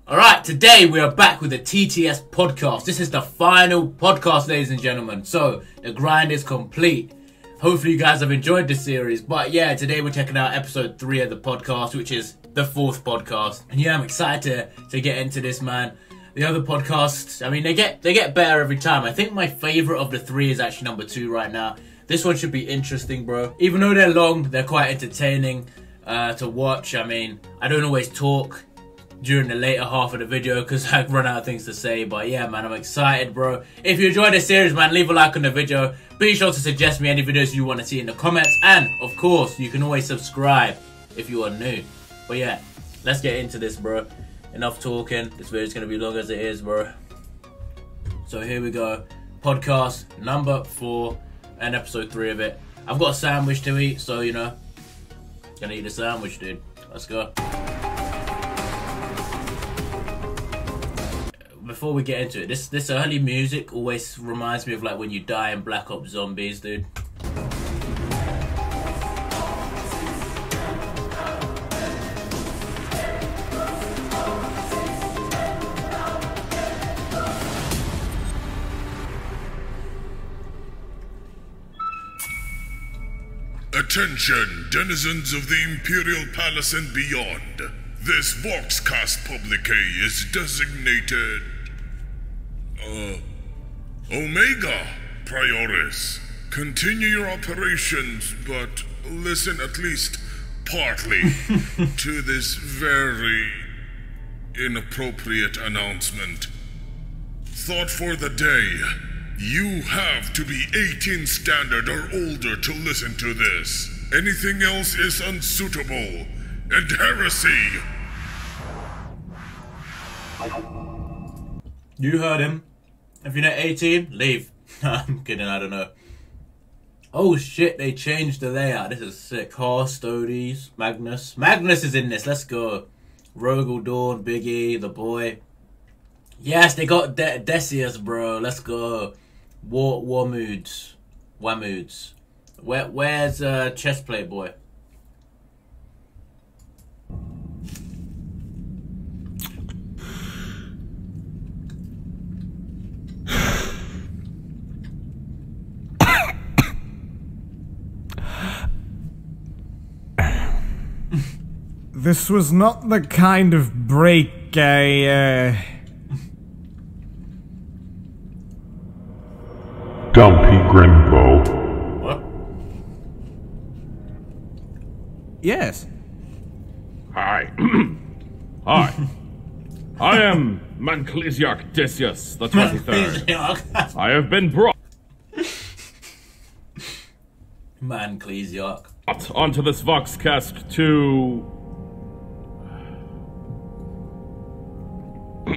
Alright, today we are back with the TTS podcast. This is the final podcast, ladies and gentlemen. So, the grind is complete. Hopefully you guys have enjoyed this series. But yeah, today we're checking out episode 3 of the podcast, which is the 4th podcast. And yeah, I'm excited to get into this, man. The other podcasts, I mean, they get better every time. I think my favourite of the 3 is actually number 2 right now. This one should be interesting, bro. Even though they're long, they're quite entertaining to watch. I mean, I don't always talk during the later half of the video because I run out of things to say. But yeah, man, I'm excited, bro. If you enjoyed this series, man, leave a like on the video. Be sure to suggest me any videos you want to see in the comments. And, of course, you can always subscribe if you are new. But yeah, let's get into this, bro. Enough talking. This video's going to be long as it is, bro. So here we go. Podcast number 4 and episode 3 of it. I've got a sandwich to eat, so, you know, gonna eat a sandwich, dude. Let's go. Before we get into it, this early music always reminds me of like when you die in Black Ops Zombies, dude. Attention, denizens of the Imperial Palace and beyond. This Voxcast publique is designated Omega Prioris. Continue your operations, but listen at least partly to this very inappropriate announcement. Thought for the day. You have to be 18 standard or older to listen to this. Anything else is unsuitable and heresy. You heard him. If you're not 18, leave. I'm kidding, I don't know. Oh shit, they changed the layout. This is sick. Stodes, Magnus. Magnus is in this, let's go. Rogel, Dawn, Biggie, the boy. Yes, they got Decius, bro. Let's go. War moods. Where's Chestplate boy? This was not the kind of break I, Dumpy Grinbo. What? Yes. Hi. Hi. I am Manclesiarch Decius the 23rd. I have been brought Manclesiarch onto this Voxcast to I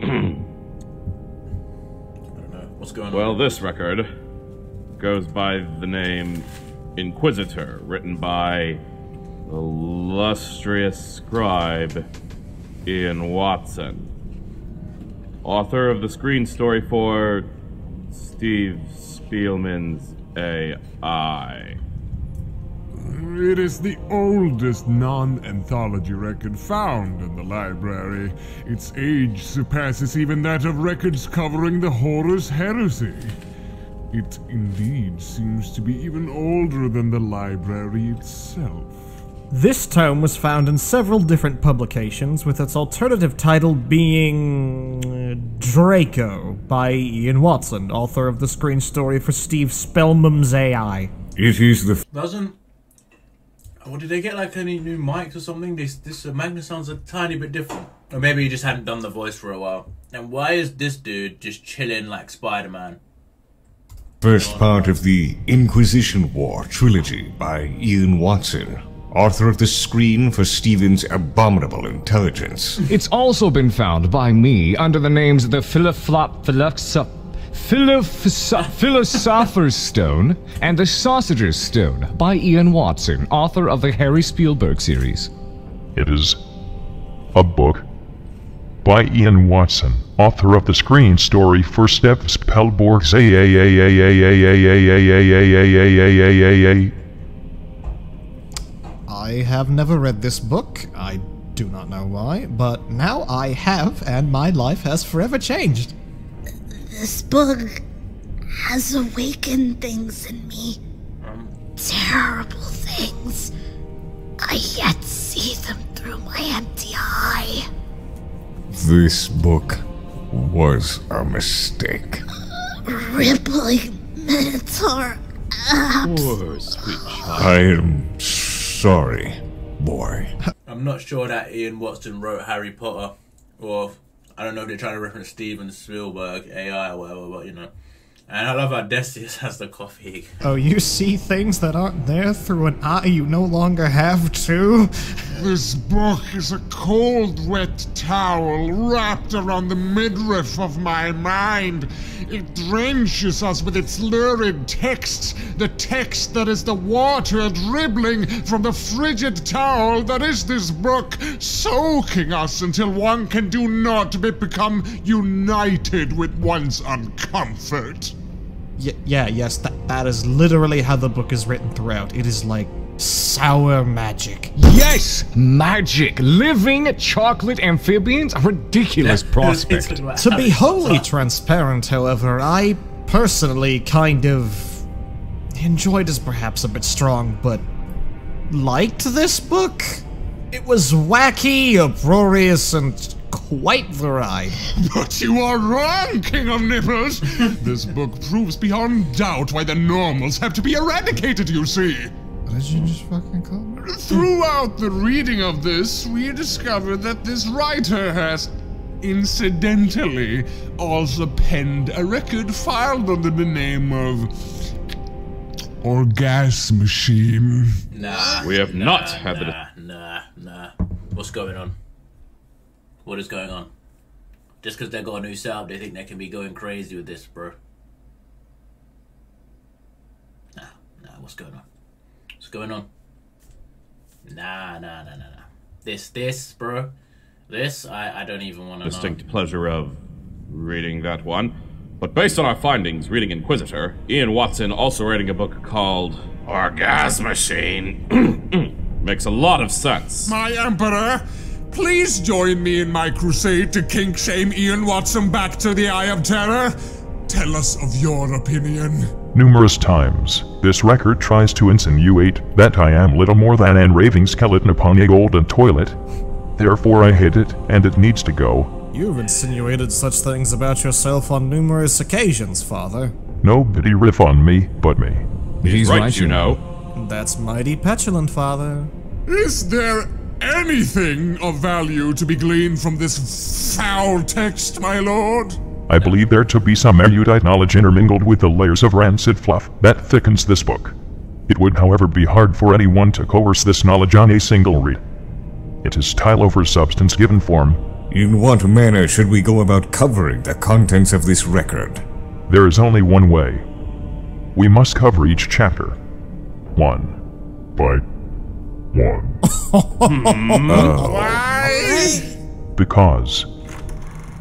don't know. What's going on? well, this record goes by the name Inquisitor, written by the illustrious scribe Ian Watson, author of the screen story for Steve Spielman's AI. It is the oldest non-anthology record found in the library. Its age surpasses even that of records covering the Horus Heresy. It indeed seems to be even older than the library itself. This tome was found in several different publications, with its alternative title being Draco by Ian Watson, author of the screen story for Steve Spellman's AI. It is the Or did they get like any new mics or something? This Magnus sounds a tiny bit different. Or maybe he just hadn't done the voice for a while. And why is this dude just chilling like Spider-Man? First part of the Inquisition War trilogy by Ian Watson, author of the screen for Stephen's Abominable Intelligence. It's also been found by me under the names the Philosopher's Stone and the Sausager's Stone by Ian Watson, author of the Harry Spielberg series. It is a book by Ian Watson, author of the screen story for Steph Spellborg's I have never read this book. I do not know why, but now I have, and my life has forever changed. This book has awakened things in me. Terrible things. I yet see them through my empty eye. This book was a mistake. Rippling Minotaur apps. Poor sweet child. I am sorry, boy. I'm not sure that Ian Watson wrote Harry Potter, or I don't know if they're trying to reference Steven Spielberg, AI or whatever, but you know. And I love how Decius has the coffee. Oh, you see things that aren't there through an eye you no longer have, too? This book is a cold, wet towel wrapped around the midriff of my mind. It drenches us with its lurid texts, the text that is the water dribbling from the frigid towel that is this book, soaking us until one can do naught but become united with one's uncomfort. Yes, that is literally how the book is written throughout. It is like sour magic. Yes! Magic! Living chocolate amphibians? A ridiculous prospect. To be wholly transparent, however, I personally kind of enjoyed is perhaps a bit strong, but liked this book. It was wacky, uproarious, and quite the ride. But you are wrong, King of Nipples! This book proves beyond doubt why the normals have to be eradicated, you see! What did you just fucking call me? Throughout the reading of this, we discovered that this writer has, incidentally, also penned a record filed under the name of Orgasm Machine. Nah. We have not had the... Nah. What's going on? What is going on? Just because they got a new setup, they think they can be going crazy with this, bro. Nah, what's going on? What's going on? Nah. This, bro. This, I don't even want to know. distinct pleasure of reading that one. But based on our findings, reading Inquisitor, Ian Watson also writing a book called Orgasm Machine makes a lot of sense. My Emperor, please join me in my crusade to kink shame Ian Watson back to the Eye of Terror. Tell us of your opinion. Numerous times, this record tries to insinuate that I am little more than an raving skeleton upon a golden toilet. Therefore I hate it, and it needs to go. You've insinuated such things about yourself on numerous occasions, Father. Nobody riff on me but me. He's right, you know. That's mighty petulant, Father. Is there anything of value to be gleaned from this foul text, my lord? I believe there to be some erudite knowledge intermingled with the layers of rancid fluff that thickens this book. It would, however, be hard for anyone to coerce this knowledge on a single read. It is style over substance given form. In what manner should we go about covering the contents of this record? There is only one way. We must cover each chapter. One by one. Why? Because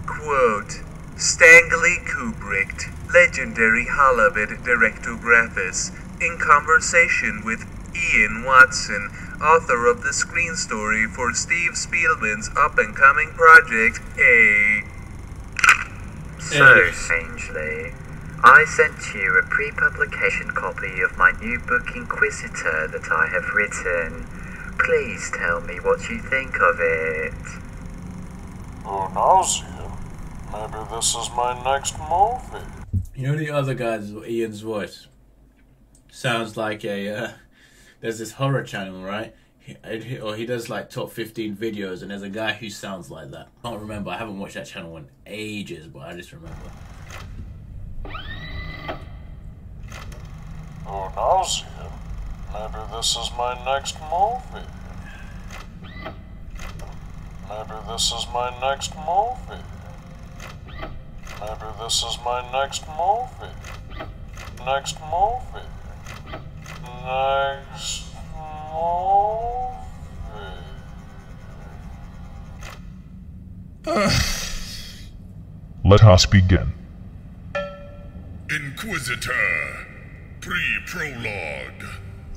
Quote, Stanley Kubrick, legendary Hollywood directographus, in conversation with Ian Watson, author of the screen story for Steve Spielman's up-and-coming project, So strangely, I sent you a pre-publication copy of my new book Inquisitor that I have written. Please tell me what you think of it. Who knows you? Maybe this is my next movie. You know the other guy's Ian's voice sounds like a there's this horror channel, right? He does like top 15 videos, and there's a guy who sounds like that. I can't remember. I haven't watched that channel in ages, but I just remember. Who knows you? Maybe this is my next movie. Maybe this is my next movie. Maybe this is my next movie. Next movie. Next movie. let us begin. Inquisitor. Pre-prologue.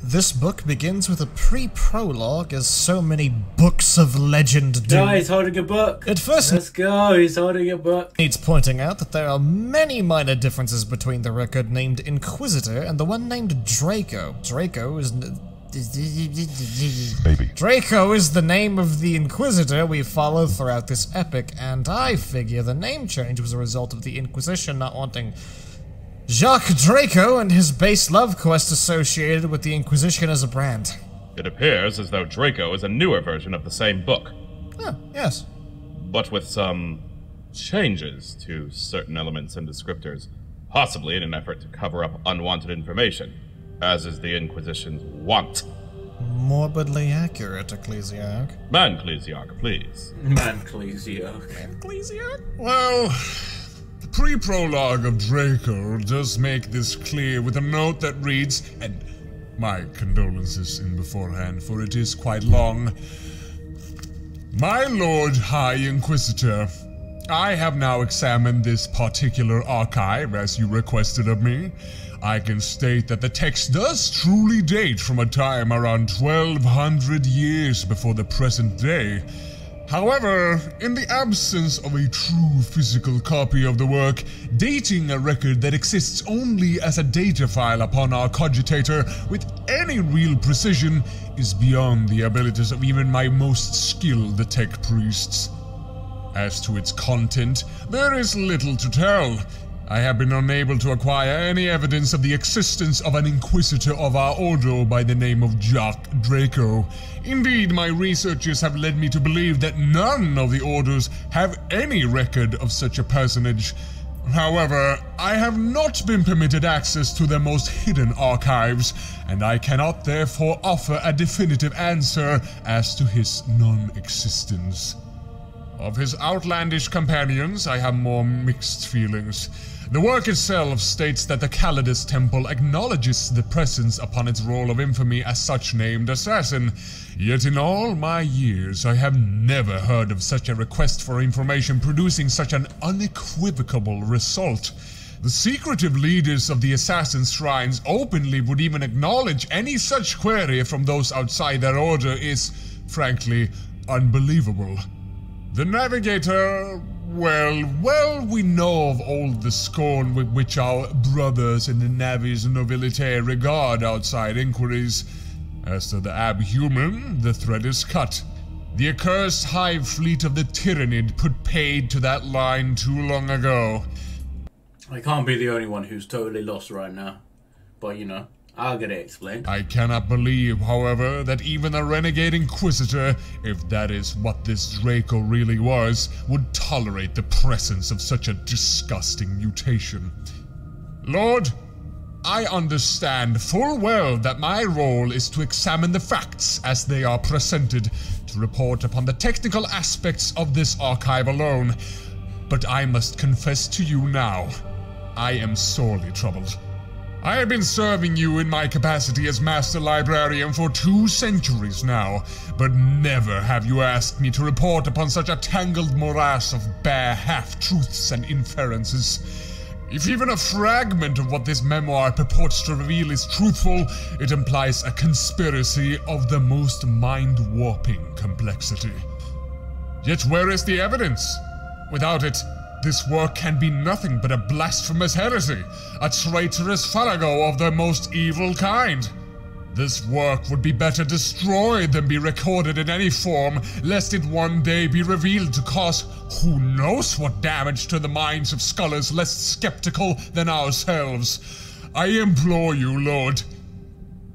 This book begins with a pre-prologue, as so many books of legend do. No, he's holding a book. At first, Let's go, he's holding a book. Needs pointing out that there are many minor differences between the record named Inquisitor and the one named Draco. Draco is the name of the Inquisitor we follow throughout this epic, and I figure the name change was a result of the Inquisition not wanting Jacques Draco and his base love quest associated with the Inquisition as a brand. It appears as though Draco is a newer version of the same book. Oh, yes. But with some changes to certain elements and descriptors, possibly in an effort to cover up unwanted information, as is the Inquisition's wont. Morbidly accurate, Ecclesiarch. Man Ecclesiarch, please. Man Ecclesiarch. Ecclesiarch? Well, the pre-prologue of Draco does make this clear with a note that reads, and my condolences in beforehand, for it is quite long. My Lord High Inquisitor, I have now examined this particular archive as you requested of me. I can state that the text does truly date from a time around 1200 years before the present day. However, in the absence of a true physical copy of the work, dating a record that exists only as a data file upon our cogitator with any real precision is beyond the abilities of even my most skilled tech priests. As to its content, there is little to tell. I have been unable to acquire any evidence of the existence of an Inquisitor of our order by the name of Jacques Draco. Indeed, my researches have led me to believe that none of the orders have any record of such a personage. However, I have not been permitted access to their most hidden archives, and I cannot therefore offer a definitive answer as to his non-existence. Of his outlandish companions, I have more mixed feelings. The work itself states that the Kaladis Temple acknowledges the presence upon its roll of infamy as such named assassin. Yet in all my years, I have never heard of such a request for information producing such an unequivocal result. The secretive leaders of the assassin shrines openly would even acknowledge any such query from those outside their order is, frankly, unbelievable. The Navigator, well, we know of old the scorn with which our brothers in the Navis Nobilite regard outside inquiries. As to the Abhuman, the thread is cut. The accursed hive fleet of the Tyrannid put paid to that line too long ago. I can't be the only one who's totally lost right now. But, you know, I'll get it explained. I cannot believe, however, that even a renegade Inquisitor, if that is what this Draco really was, would tolerate the presence of such a disgusting mutation. Lord, I understand full well that my role is to examine the facts as they are presented, to report upon the technical aspects of this archive alone. But I must confess to you now, I am sorely troubled. I have been serving you in my capacity as Master Librarian for 2 centuries now, but never have you asked me to report upon such a tangled morass of bare half-truths and inferences. If even a fragment of what this memoir purports to reveal is truthful, it implies a conspiracy of the most mind-warping complexity. Yet where is the evidence? Without it, this work can be nothing but a blasphemous heresy, a traitorous farrago of the most evil kind. This work would be better destroyed than be recorded in any form, lest it one day be revealed to cause who knows what damage to the minds of scholars less skeptical than ourselves. I implore you, Lord,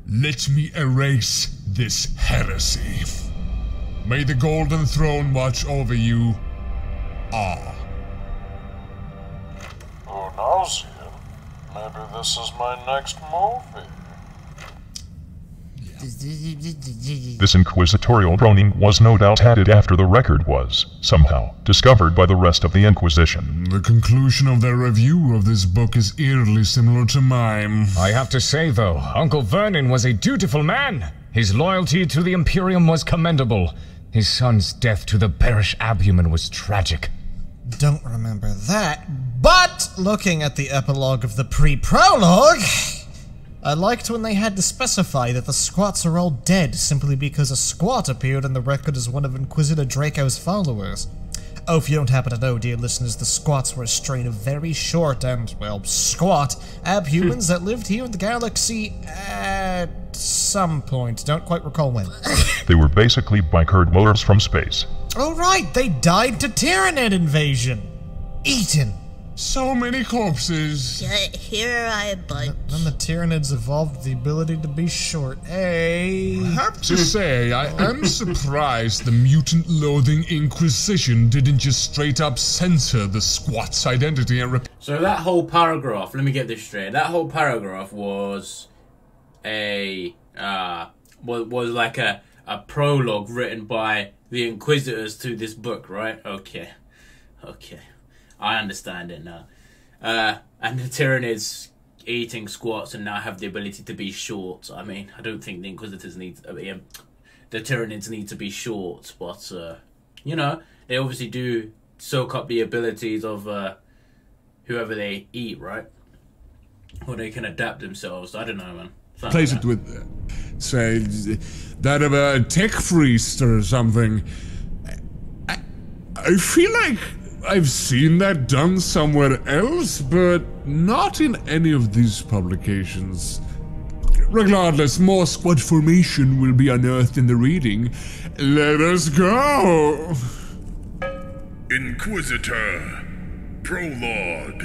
let me erase this heresy. May the Golden Throne watch over you. Ah. Who knows here? Maybe this is my next movie. This inquisitorial droning was no doubt added after the record was, somehow, discovered by the rest of the Inquisition. The conclusion of their review of this book is eerily similar to mine. I have to say, though, Uncle Vernon was a dutiful man. His loyalty to the Imperium was commendable. His son's death to the bearish Abhuman was tragic. Don't remember that, but looking at the epilogue of the pre-prologue, I liked when they had to specify that the squats are all dead simply because a squat appeared in the record as one of Inquisitor Draco's followers. Oh, if you don't happen to know, dear listeners, the squats were a strain of very short and, well, squat abhumans that lived here in the galaxy at some point. Don't quite recall when. They were basically bicurd motors from space. Oh right, they died to Tyranid invasion. Eaten. So many corpses. Here I bunch. Then the Tyranids evolved the ability to be short. Hey. I have to say, I am surprised the mutant-loathing Inquisition didn't just straight up censor the squat's identity and So that whole paragraph, let me get this straight. That whole paragraph was was like a prologue written by the Inquisitors to this book, right? Okay. I understand it now. And the Tyranids eating squats and now have the ability to be short. I mean, I don't think the Inquisitors need... the Tyranids need to be short, but, you know, they obviously do soak up the abilities of whoever they eat, right? Or they can adapt themselves. I don't know, man. Replace it with, say, that of a tech priest or something. I feel like I've seen that done somewhere else, but not in any of these publications. Regardless, more squad formation will be unearthed in the reading. Let us go! Inquisitor. Prologue.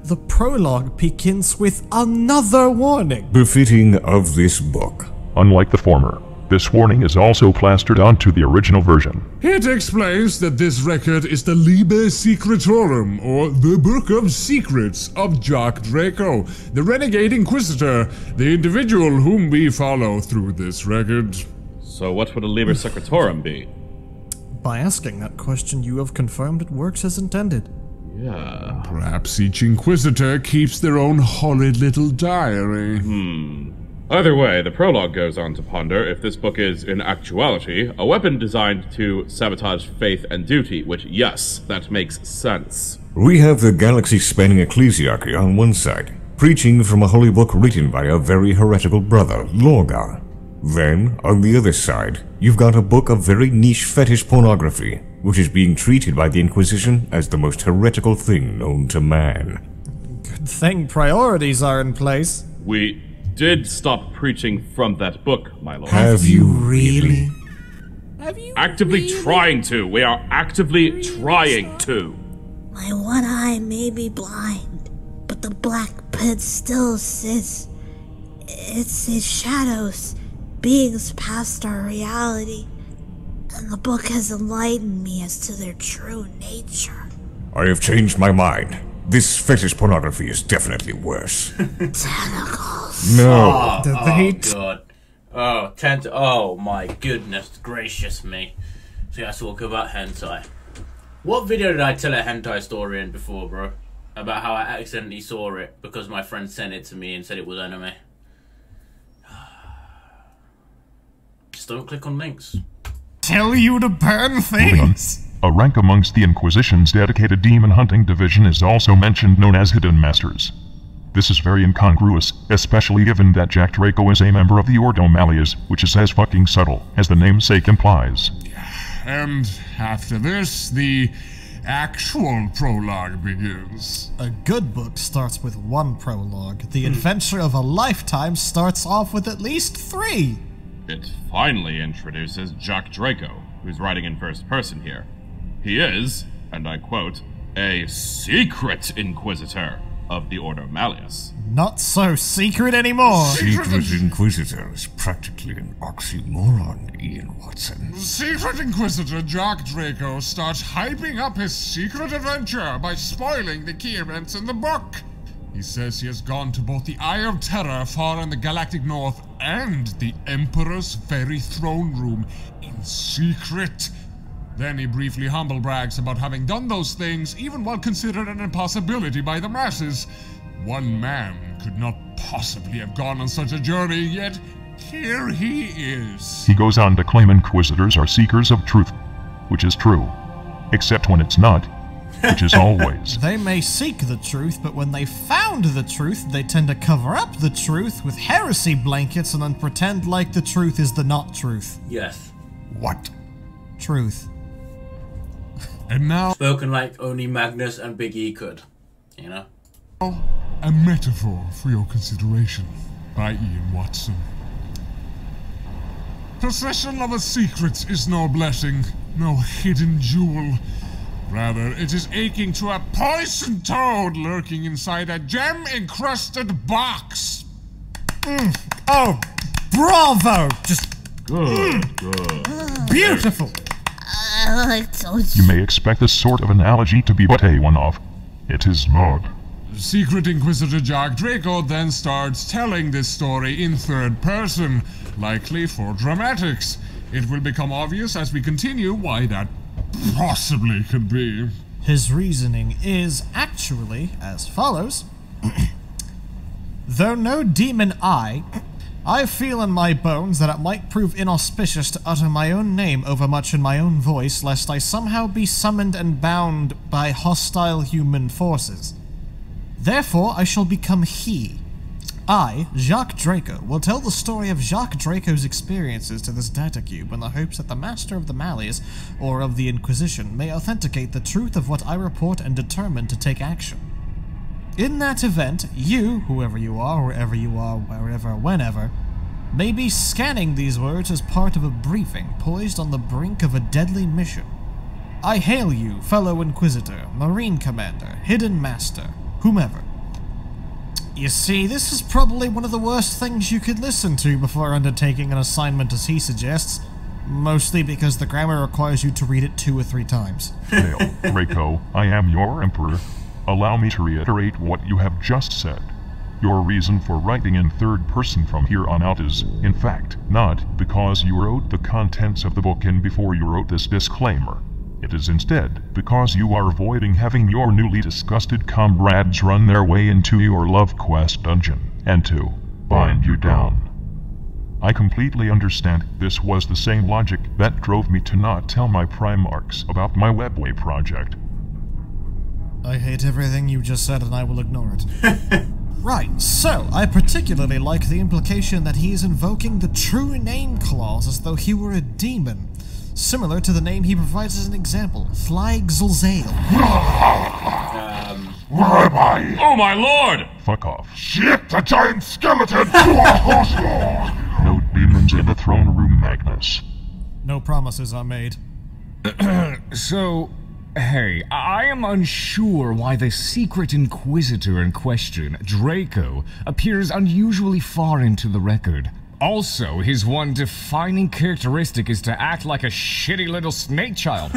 The prologue begins with another warning. Befitting of this book. Unlike the former, this warning is also plastered onto the original version. It explains that this record is the Liber Secretorum, or the Book of Secrets, of Jock Draco, the Renegade Inquisitor, the individual whom we follow through this record. So what would a Liber Secretorum be? By asking that question, you have confirmed it works as intended. Yeah. Perhaps each Inquisitor keeps their own horrid little diary. Either way, the prologue goes on to ponder if this book is, in actuality, a weapon designed to sabotage faith and duty, which, yes, that makes sense. We have the galaxy-spanning ecclesiarchy on one side, preaching from a holy book written by a very heretical brother, Lorgar. Then, on the other side, you've got a book of very niche fetish pornography, which is being treated by the Inquisition as the most heretical thing known to man. Good thing priorities are in place. We did stop preaching from that book, my lord. Have you really? Actively trying to. We are actively trying to. My one eye may be blind, but the black pit still sits. It sees shadows, beings past our reality, and the book has enlightened me as to their true nature. I have changed my mind. This fetish pornography is definitely worse. Tentacles. No. God. Oh my goodness gracious me. So let's talk about hentai. What video did I tell a hentai story in before, bro? About how I accidentally saw it because my friend sent it to me and said it was anime. Just don't click on links. Tell you to burn things. A rank amongst the Inquisition's dedicated demon hunting division is also mentioned, known as Hidden Masters. This is very incongruous, especially given that Jack Draco is a member of the Ordo Malleus, which is as fucking subtle as the namesake implies. And after this, the actual prologue begins. A good book starts with one prologue. The adventure of a lifetime starts off with at least 3. It finally introduces Jack Draco, who's writing in first person here. He is, and I quote, a secret Inquisitor of the Ordo Malleus. Not so secret anymore. Secret Inquisitor is practically an oxymoron, Ian Watson. Secret Inquisitor Jack Draco starts hyping up his secret adventure by spoiling the key events in the book. He says he has gone to both the Eye of Terror far in the galactic north and the Emperor's very throne room in secret. Then he briefly humble brags about having done those things even while considered an impossibility by the masses. One man could not possibly have gone on such a journey, yet here he is. He goes on to claim Inquisitors are seekers of truth, which is true, except when it's not. which is always. They may seek the truth, but when they found the truth, they tend to cover up the truth with heresy blankets and then pretend like the truth is the not truth. Yes. What? Truth. And now, Spoken like only Magnus and Big E could. You know? a metaphor for your consideration by Ian Watson. Possession of a secret is no blessing, no hidden jewel. Rather, it is akin to a poisoned toad lurking inside a gem-encrusted box. Oh, bravo! Just Good. beautiful! I told You may expect this sort of analogy to be but a one-off. It is not. Secret Inquisitor Draco then starts telling this story in third person, likely for dramatics. It will become obvious as we continue why that possibly could be. His reasoning is actually as follows. Though no demon I feel in my bones that it might prove inauspicious to utter my own name overmuch in my own voice, lest I somehow be summoned and bound by hostile human forces. Therefore, I shall become he. I, Jacques Draco, will tell the story of Jacques Draco's experiences to this data cube in the hopes that the Master of the Malleus, or of the Inquisition, may authenticate the truth of what I report and determine to take action. In that event, you, whoever you are, wherever you are, wherever, whenever, may be scanning these words as part of a briefing poised on the brink of a deadly mission. I hail you, fellow Inquisitor, Marine Commander, Hidden Master, whomever. You see, this is probably one of the worst things you could listen to before undertaking an assignment as he suggests, mostly because the grammar requires you to read it 2 or 3 times. Hail, Draco, I am your emperor. Allow me to reiterate what you have just said. Your reason for writing in third person from here on out is, in fact, not because you wrote the contents of the book in before you wrote this disclaimer. It is instead because you are avoiding having your newly disgusted comrades run their way into your love quest dungeon, and to bind you down. I completely understand this was the same logic that drove me to not tell my Primarchs about my Webway project. I hate everything you just said and I will ignore it. Right, so I particularly like the implication that he is invoking the true name clause as though he were a demon, similar to the name he provides as an example, Flygzlzale. Where am I? Oh my lord! Fuck off. Shit, a giant skeleton! Oslo! No demons in the throne room, Magnus. No promises are made. So, hey, I am unsure why the secret Inquisitor in question, Draco, appears unusually far into the record. Also, his one defining characteristic is to act like a shitty little snake child.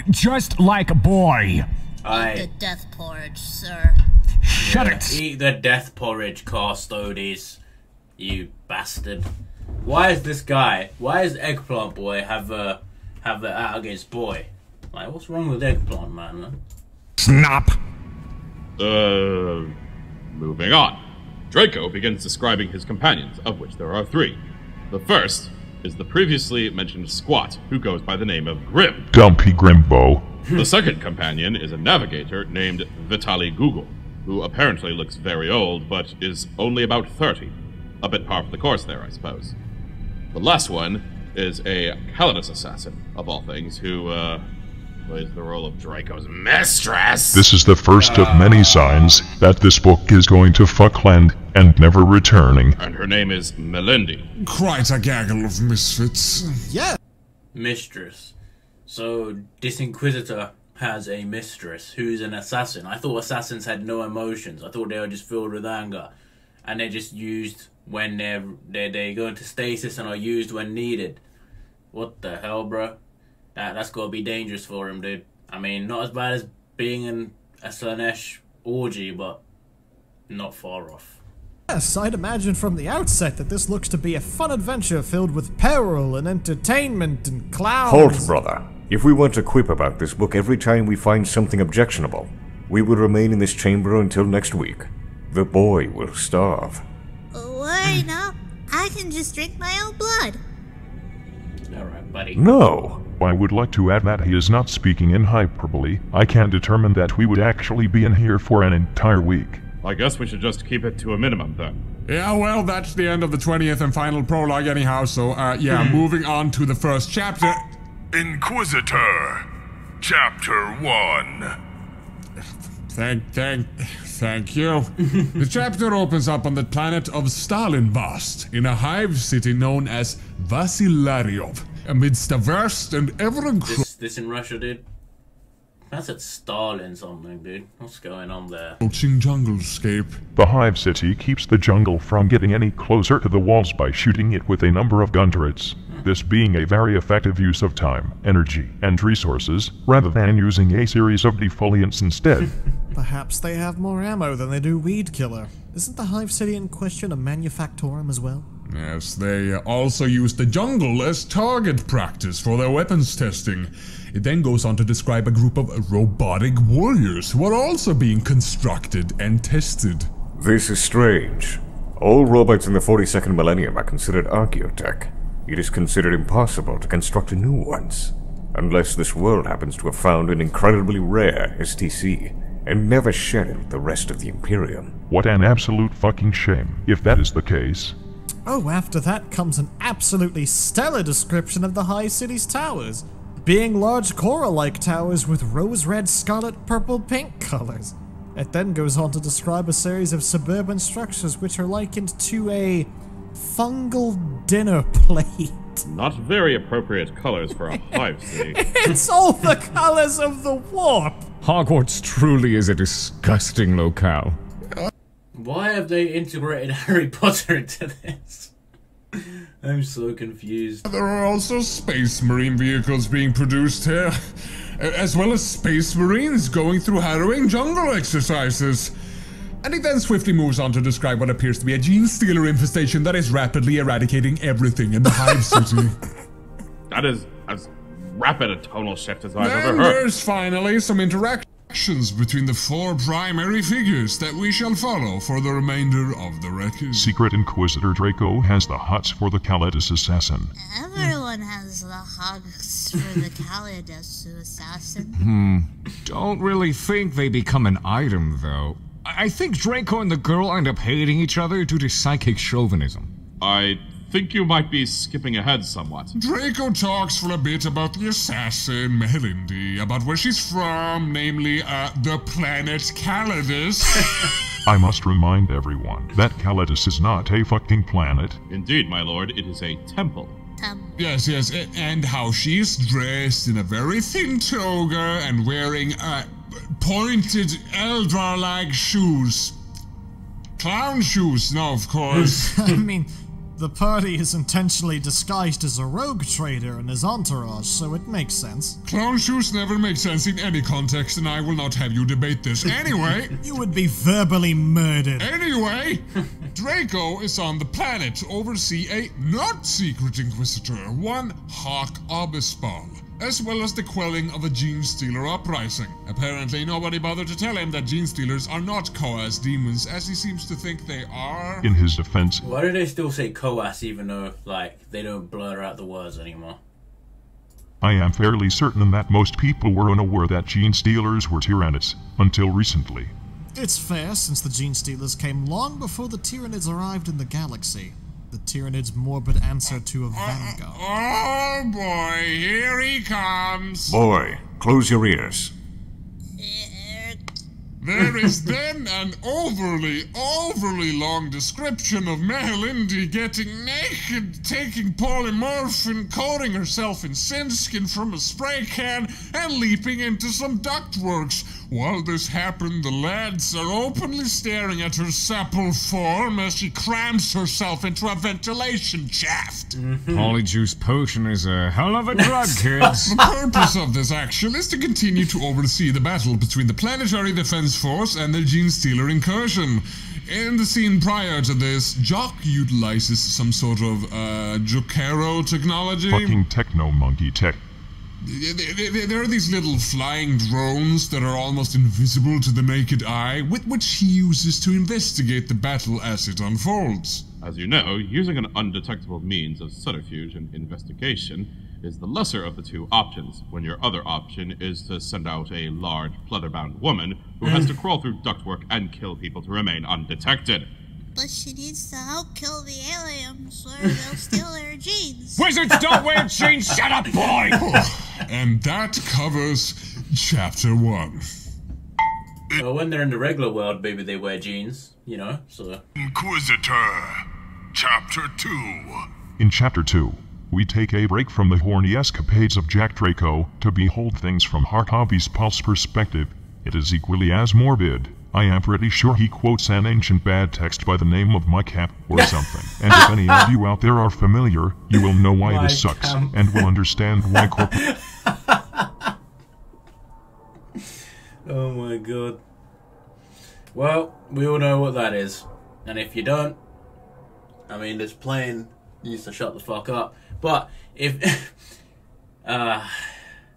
Just like a boy. the death porridge, sir. Shut it! Eat the death porridge, Carstodes. You bastard. Why is Eggplant Boy have the out against Boy? Like, what's wrong with Eggplant Man? Huh? Snap! Moving on. Draco begins describing his companions, of which there are 3. The first is the previously mentioned Squat, who goes by the name of Grim. Dumpy Grimbo. The second companion is a navigator named Vitaly Google, who apparently looks very old, but is only about 30. A bit par for the course there, I suppose. The last one is a Calidus assassin, of all things, who, plays the role of Draco's mistress! This is the first of many signs that this book is going to fuckland and never returning. And her name is Melindy. Quite a gaggle of misfits. Yeah. Mistress. So, this Inquisitor has a mistress who's an assassin. I thought assassins had no emotions. I thought they were just filled with anger. And they're just used when they go into stasis and are used when needed. What the hell, bro? That's gotta be dangerous for him, dude. I mean, not as bad as being in a Slanesh orgy, but not far off. Yes, I'd imagine from the outset that this looks to be a fun adventure filled with peril and entertainment and clowns. Halt, brother. If we weren't to quip about this book every time we find something objectionable, we would remain in this chamber until next week. The boy will starve. Worry no, I can just drink my own blood. Alright, buddy. No. I would like to add that he is not speaking in hyperbole. I can determine that we would actually be in here for an entire week. I guess we should just keep it to a minimum then. Yeah, well, that's the end of the 20th and final prologue anyhow, so, moving on to the first chapter. Inquisitor, Chapter 1. Thank you. The chapter opens up on the planet of Stalinvast, in a hive city known as Vasilaryov, amidst a vast and ever-increasing... This in Russia, dude? That's at Stalin something, dude. What's going on there? junglescape. The hive city keeps the jungle from getting any closer to the walls by shooting it with a number of gun turrets. This being a very effective use of time, energy, and resources, rather than using a series of defoliants instead. Perhaps they have more ammo than they do weed killer. Isn't the hive city in question a manufactorum as well? Yes, they also use the jungle as target practice for their weapons testing. It then goes on to describe a group of robotic warriors who are also being constructed and tested. This is strange. All robots in the 42nd millennium are considered archaeotech. It is considered impossible to construct new ones, unless this world happens to have found an incredibly rare STC, and never shared it with the rest of the Imperium. What an absolute fucking shame, if that is the case. Oh, after that comes an absolutely stellar description of the High City's towers, being large coral-like towers with rose-red, scarlet, purple, pink colors. It then goes on to describe a series of suburban structures which are likened to a fungal dinner plate. Not very appropriate colors for a hive city. It's all the colors of the warp! Hogwarts truly is a disgusting locale. Why have they integrated Harry Potter into this? I'm so confused. There are also space marine vehicles being produced here, as well as space marines going through harrowing jungle exercises. And he then swiftly moves on to describe what appears to be a gene stealer infestation that is rapidly eradicating everything in the hive city. That is as rapid a tonal shift as I've ever Then heard. there's finally some interactions between the four primary figures that we shall follow for the remainder of the record. Secret Inquisitor Draco has the hots for the Calidus assassin. Everyone has the hogs for the Calidus assassin. Don't really think they become an item, though. I think Draco and the girl end up hating each other due to psychic chauvinism. I think you might be skipping ahead somewhat. Draco talks for a bit about the assassin, Mehelindi, about where she's from, namely, the planet Calidus. I must remind everyone that Calidus is not a fucking planet. Indeed, my lord, it is a temple. Yes, and how she's dressed in a very thin toga and wearing, pointed Eldar-like shoes. Clown shoes, no, of course. I mean, the party is intentionally disguised as a rogue trader and his entourage, so it makes sense. Clown shoes never make sense in any context, and I will not have you debate this. Anyway... You would be verbally murdered. Anyway, Draco is on the planet to oversee a not-secret Inquisitor, one Hawk Obispal, as well as the quelling of a Gene Stealer uprising. Apparently, nobody bothered to tell him that Gene Stealers are not Coas demons, as he seems to think they are. In his defense, Why do they still say Coas even though, like, they don't blur out the words anymore? I am fairly certain that most people were unaware that Gene Stealers were Tyranids, until recently. It's fair, since the Gene Stealers came long before the Tyranids arrived in the galaxy. The Tyranids' morbid answer to a vanguard. Oh boy, here he comes! Boy, close your ears. There is then an overly long description of Mehelindi getting naked, taking polymorphin, coating herself in sin-skin from a spray can, and leaping into some ductworks. While this happened, the lads are openly staring at her supple form as she crams herself into a ventilation shaft. Polyjuice potion is a hell of a drug, kids. The purpose of this action is to continue to oversee the battle between the Planetary Defense Force and the Gene Stealer incursion. In the scene prior to this, Jock utilizes some sort of, Jokero technology. Fucking techno-monkey tech. There are these little flying drones that are almost invisible to the naked eye, with which he uses to investigate the battle as it unfolds. As you know, using an undetectable means of subterfuge and investigation is the lesser of the two options, when your other option is to send out a large, pleather-bound woman who has to crawl through ductwork and kill people to remain undetected. But she needs to help kill the aliens or they'll steal her genes. Wizards don't wear jeans, shut up, boy! And that covers Chapter 1. Well, when they're in the regular world, maybe they wear jeans, you know, so... Inquisitor, Chapter 2. In Chapter 2, we take a break from the horny escapades of Jack Draco to behold things from Harkabi's pulse perspective. It is equally as morbid. I am pretty sure he quotes an ancient bad text by the name of my cap or something. And if any of you out there are familiar, you will know why this sucks, and will understand why corporate... Oh my god. Well, we all know what that is. And if you don't, I mean, this plane needs to shut the fuck up. But if...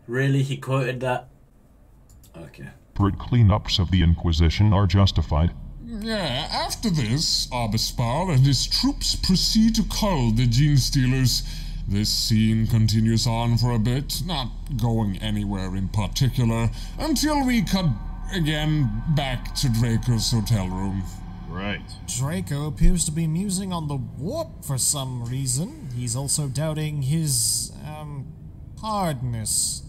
really, he quoted that? Okay. Cleanups of the Inquisition are justified. Yeah, after this, Abispal and his troops proceed to cull the Gene Stealers. This scene continues on for a bit, not going anywhere in particular, until we cut again back to Draco's hotel room. Right. Draco appears to be musing on the warp for some reason. He's also doubting his, hardness.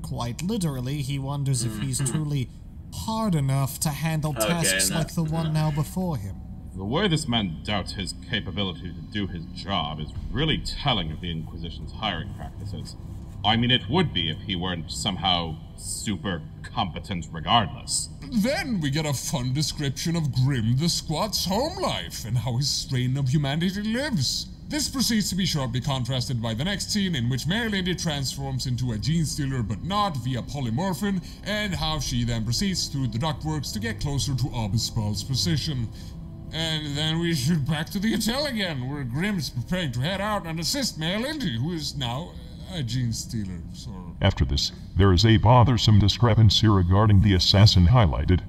Quite literally, he wonders if he's truly hard enough to handle tasks like the one now before him. The way this man doubts his capability to do his job is really telling of the Inquisition's hiring practices. I mean, it would be if he weren't somehow super competent regardless. Then we get a fun description of Grim the Squat's home life and how his strain of humanity lives. This proceeds to be sharply contrasted by the next scene in which Lindy transforms into a gene stealer but not via polymorphin, and how she then proceeds through the ductworks to get closer to Abispal's position. And then we shoot back to the hotel again, where Grim's preparing to head out and assist Lindy, who is now a gene stealer. After this, there is a bothersome discrepancy regarding the assassin highlighted.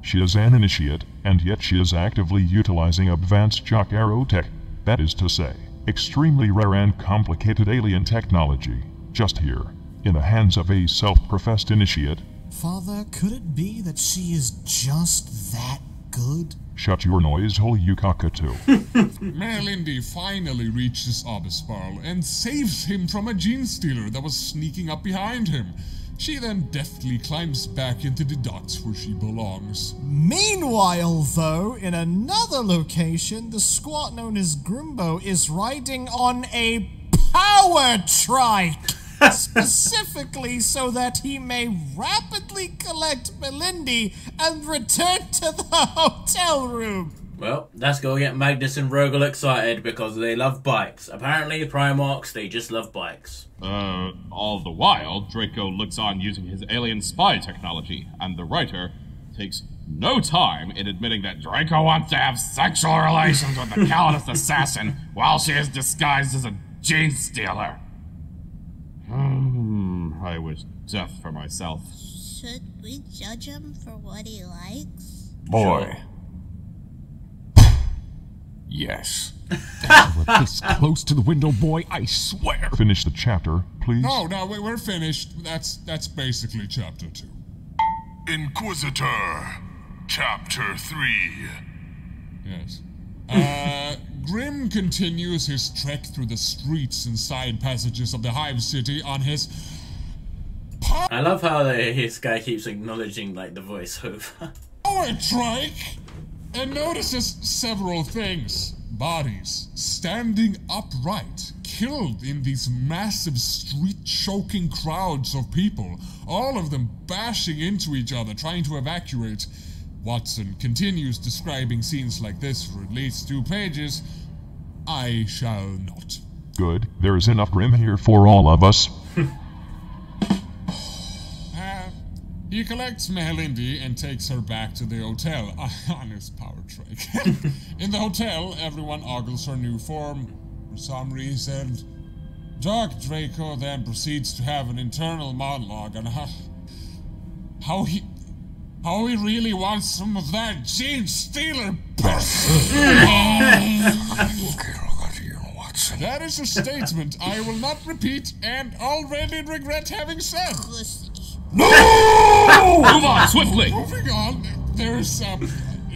She is an initiate, and yet she is actively utilizing advanced jock arrow tech. That is to say, extremely rare and complicated alien technology, just here, in the hands of a self-professed initiate. Father, could it be that she is just that good? Shut your noise hole, you cockatoo. Lindy finally reaches Abispal and saves him from a gene stealer that was sneaking up behind him. She then deftly climbs back into the ducts where she belongs. Meanwhile, though, in another location, the squat known as Grimbo is riding on a power trike, specifically so that he may rapidly collect Melindy and return to the hotel room. Well, let's go get Magnus and Rogel excited because they love bikes. Apparently, Primarchs, they just love bikes. All the while, Draco looks on using his alien spy technology, and the writer takes no time in admitting that Draco wants to have sexual relations with the Calidus assassin while she is disguised as a gene stealer. I wish death for myself. Should we judge him for what he likes? Boy. Yes. We're this close to the window, boy, I swear. Finish the chapter, please. No, we're finished. That's basically Chapter 2. Inquisitor, Chapter 3. Yes. Grim continues his trek through the streets and side passages of the Hive City on his... I love how this guy keeps acknowledging, like, the voiceover. power trike! And notices several things. Bodies standing upright, killed in these massive street-choking crowds of people, all of them bashing into each other, trying to evacuate. Watson continues describing scenes like this for at least 2 pages. I shall not. Good, there is enough Grim here for all of us. He collects Melindy and takes her back to the hotel on his power trike. In the hotel, everyone ogles her new form for some reason. Dark Draco then proceeds to have an internal monologue on how he really wants some of that gene stealer person. That is a statement I will not repeat and already regret having said. No! Move on, swiftly! Moving on, there's,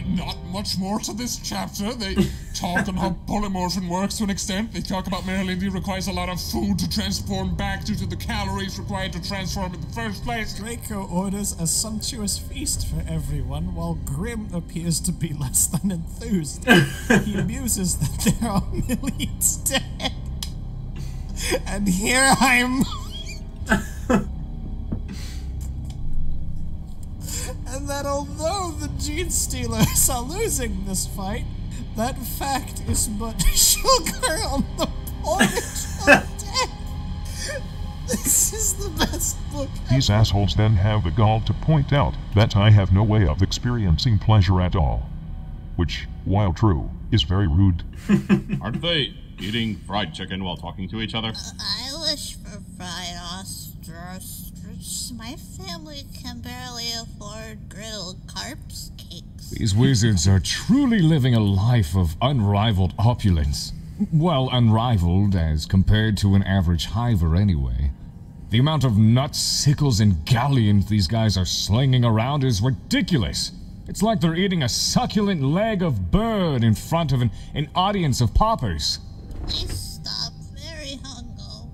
not much more to this chapter. They talk on how polymorphin works to an extent. They talk about Marilindi requires a lot of food to transform back due to the calories required to transform in the first place. Draco orders a sumptuous feast for everyone, while Grimm appears to be less than enthused. He muses that there are millions dead. And here I'm... and that although the Gene Stealers are losing this fight, that fact is but sugar on the porridge of death. This is the best book ever. These assholes then have the gall to point out that I have no way of experiencing pleasure at all. Which, while true, is very rude. Aren't they eating fried chicken while talking to each other? I wish for fried ostrich. My family can barely afford grilled carp's cakes. These wizards are truly living a life of unrivaled opulence. Well, unrivaled as compared to an average hiver anyway. The amount of nuts, sickles, and galleons these guys are slinging around is ridiculous. It's like they're eating a succulent leg of bird in front of an audience of paupers. Please stop. Very hungry.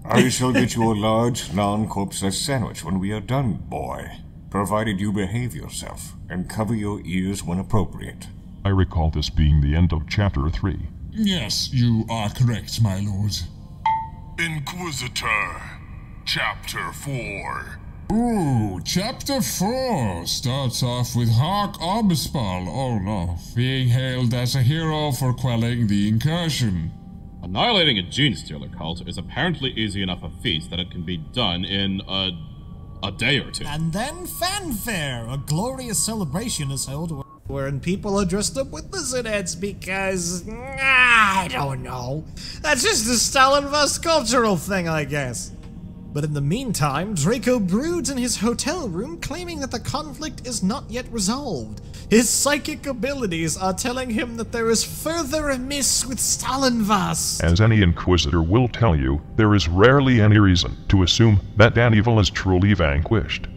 I shall get you a large, non-corpseless sandwich when we are done, boy. Provided you behave yourself and cover your ears when appropriate. I recall this being the end of Chapter 3. Yes, you are correct, my lord. Inquisitor, Chapter 4. Ooh, Chapter 4 starts off with Hark Obispal, oh no, being hailed as a hero for quelling the incursion. Annihilating a gene stealer cult is apparently easy enough a feat that it can be done in a day or two. And then fanfare! A glorious celebration is held wherein people are dressed up with lizard heads because... I don't know. That's just a Stalinvast cultural thing, I guess. But in the meantime, Draco broods in his hotel room claiming that the conflict is not yet resolved. His psychic abilities are telling him that there is further amiss with Stalinvast. As any Inquisitor will tell you, there is rarely any reason to assume that Dan Evil is truly vanquished.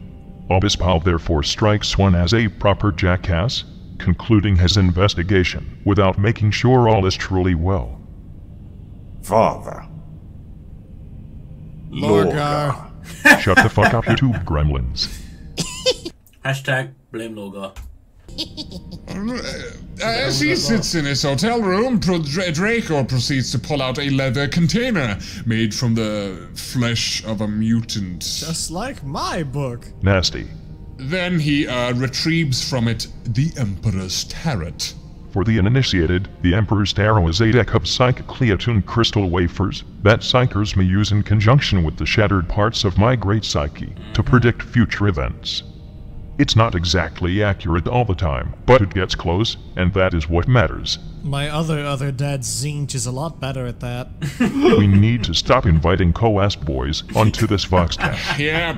Obispal therefore strikes one as a proper jackass, concluding his investigation without making sure all is truly well. Father. Lorgar. Shut the fuck up, you two gremlins. Hashtag blame Lorgar. As he sits in his hotel room, Draco proceeds to pull out a leather container made from the flesh of a mutant. Just like my book. Nasty. Then he retrieves from it the Emperor's Tarot. For the uninitiated, the Emperor's Tarot is a deck of psychically attuned crystal wafers that psychers may use in conjunction with the shattered parts of my great psyche to predict future events. It's not exactly accurate all the time, but it gets close, and that is what matters. My other dad Zinch is a lot better at that. We need to stop inviting Coas boys onto this Voxcast. Yeah.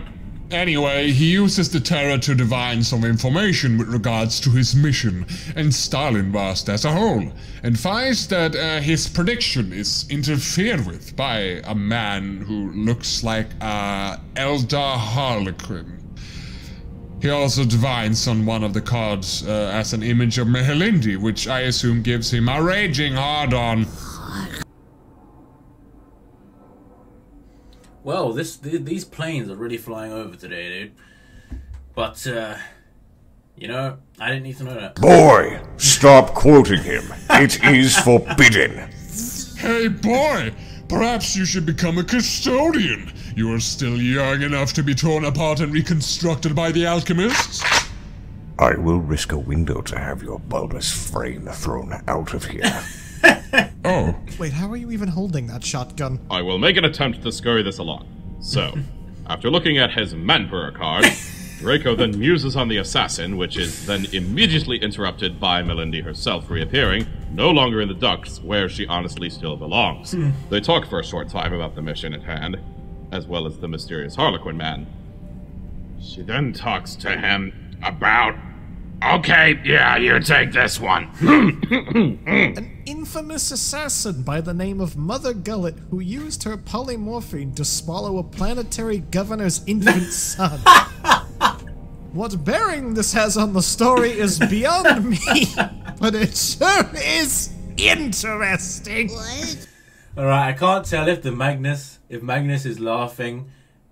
Anyway, he uses the Terror to divine some information with regards to his mission and Stalinvast as a whole, and finds that his prediction is interfered with by a man who looks like Eldar Harlequin. He also divines on one of the cards as an image of Mehelindi, which I assume gives him a raging hard-on. Well, these planes are really flying over today, dude. But, you know, I didn't need to know that. Boy, stop quoting him. It is forbidden. Hey, boy, perhaps you should become a custodian. You are still young enough to be torn apart and reconstructed by the alchemists. I will risk a window to have your bulbous frame thrown out of here. Oh. Wait, how are you even holding that shotgun? I will make an attempt to scurry this along. So, after looking at his Manpura card, Draco then muses on the assassin, which is then immediately interrupted by Melindy herself reappearing, no longer in the ducts where she honestly still belongs. They talk for a short time about the mission at hand, as well as the mysterious Harlequin man. She then talks to him about Okay, yeah, you take this one. An infamous assassin by the name of Mother Gullet who used her polymorphine to swallow a planetary governor's infant son. What bearing this has on the story is beyond me, but it sure is interesting. What? Alright, I can't tell if Magnus is laughing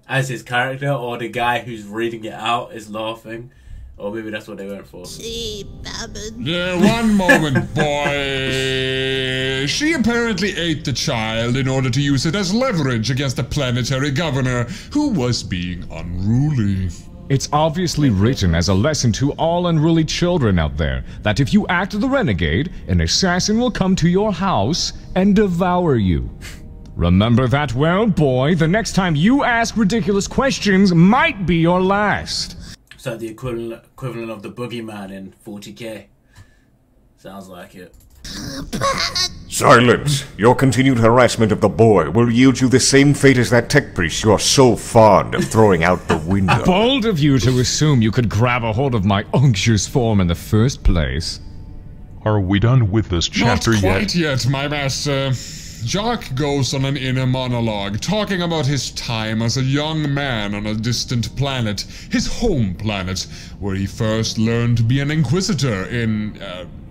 as his character or the guy who's reading it out is laughing. Or maybe that's what they went for. Gee, Babin. One moment, boy. She apparently ate the child in order to use it as leverage against the planetary governor, who was being unruly. It's obviously written as a lesson to all unruly children out there that if you act the renegade, an assassin will come to your house and devour you. Remember that well, boy. The next time you ask ridiculous questions might be your last. So the equivalent of the boogeyman in 40k. Sounds like it. Silence! Your continued harassment of the boy will yield you the same fate as that tech priest you are so fond of throwing out the window. Bold of you to assume you could grab a hold of my unctuous form in the first place. Are we done with this chapter Not yet? quite yet, my master. Jacques goes on an inner monologue, talking about his time as a young man on a distant planet, his home planet, where he first learned to be an Inquisitor in,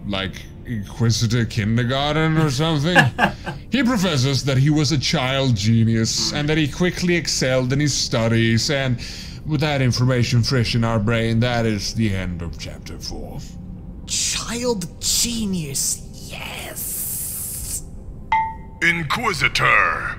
like, Inquisitor kindergarten or something. He professes that he was a child genius, and that he quickly excelled in his studies, and with that information fresh in our brain, that is the end of chapter 4. Child genius, yes. Inquisitor,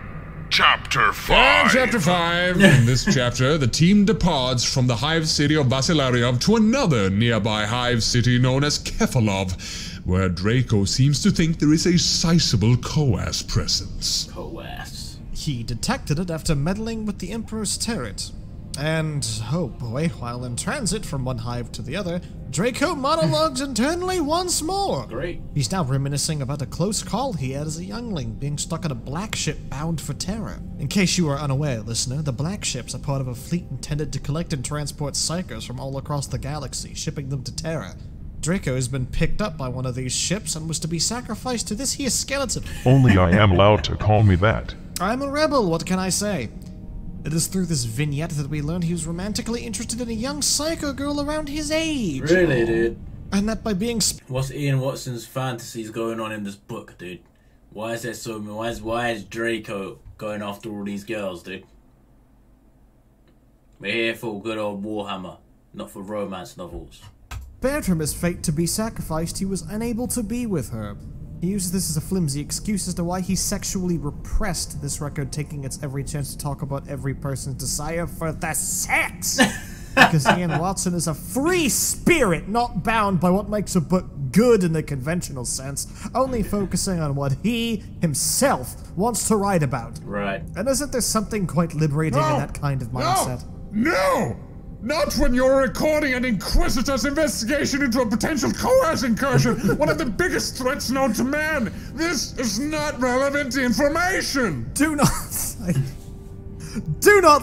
Chapter 5. Chapter 5. In this chapter, the team departs from the hive city of Vasilariov to another nearby hive city known as Kefalov, where Draco seems to think there is a sizable Coas presence. Coas. He detected it after meddling with the Emperor's turret. And, oh boy, while in transit from one hive to the other, Draco monologues internally once more. Great. He's now reminiscing about a close call he had as a youngling, being stuck on a black ship bound for Terra. In case you are unaware, listener, the black ships are part of a fleet intended to collect and transport psychers from all across the galaxy, shipping them to Terra. Draco has been picked up by one of these ships and was to be sacrificed to this here skeleton. Only I am allowed to call me that. I'm a rebel, what can I say? It is through this vignette that we learned he was romantically interested in a young psycho girl around his age. Really, dude? And that by being What's Ian Watson's fantasies going on in this book, dude? Why is there so many? Why is Draco going after all these girls, dude? We're here for good old Warhammer, not for romance novels. spared from his fate to be sacrificed, he was unable to be with her. He uses this as a flimsy excuse as to why he sexually repressed this record, taking its every chance to talk about every person's desire for the sex. Because Ian Watson is a free spirit, not bound by what makes a book good in the conventional sense, only focusing on what he, himself, wants to write about. Right. And isn't there something quite liberating in that kind of mindset? No! Not when you're recording an Inquisitor's investigation into a potential Coas incursion, one of the biggest threats known to man! This is not relevant information! Do not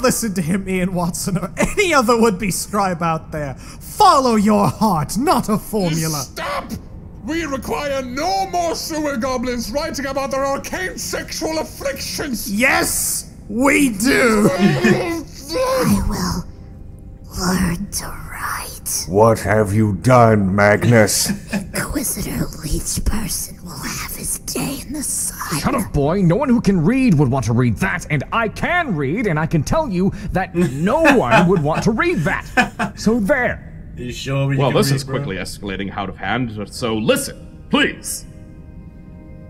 listen to him, Ian Watson, or any other would-be scribe out there. Follow your heart, not a formula. Stop! We require no more sewer goblins writing about their arcane sexual afflictions! Yes, we do! I will learn to write. What have you done, Magnus? Inquisitor Leech person will have his day in the sun. Shut up, boy. No one who can read would want to read that, and I can read, and I can tell you that no one would want to read that. So there. Are you sure we Well, can this read, is bro? quickly escalating out of hand, so listen, please.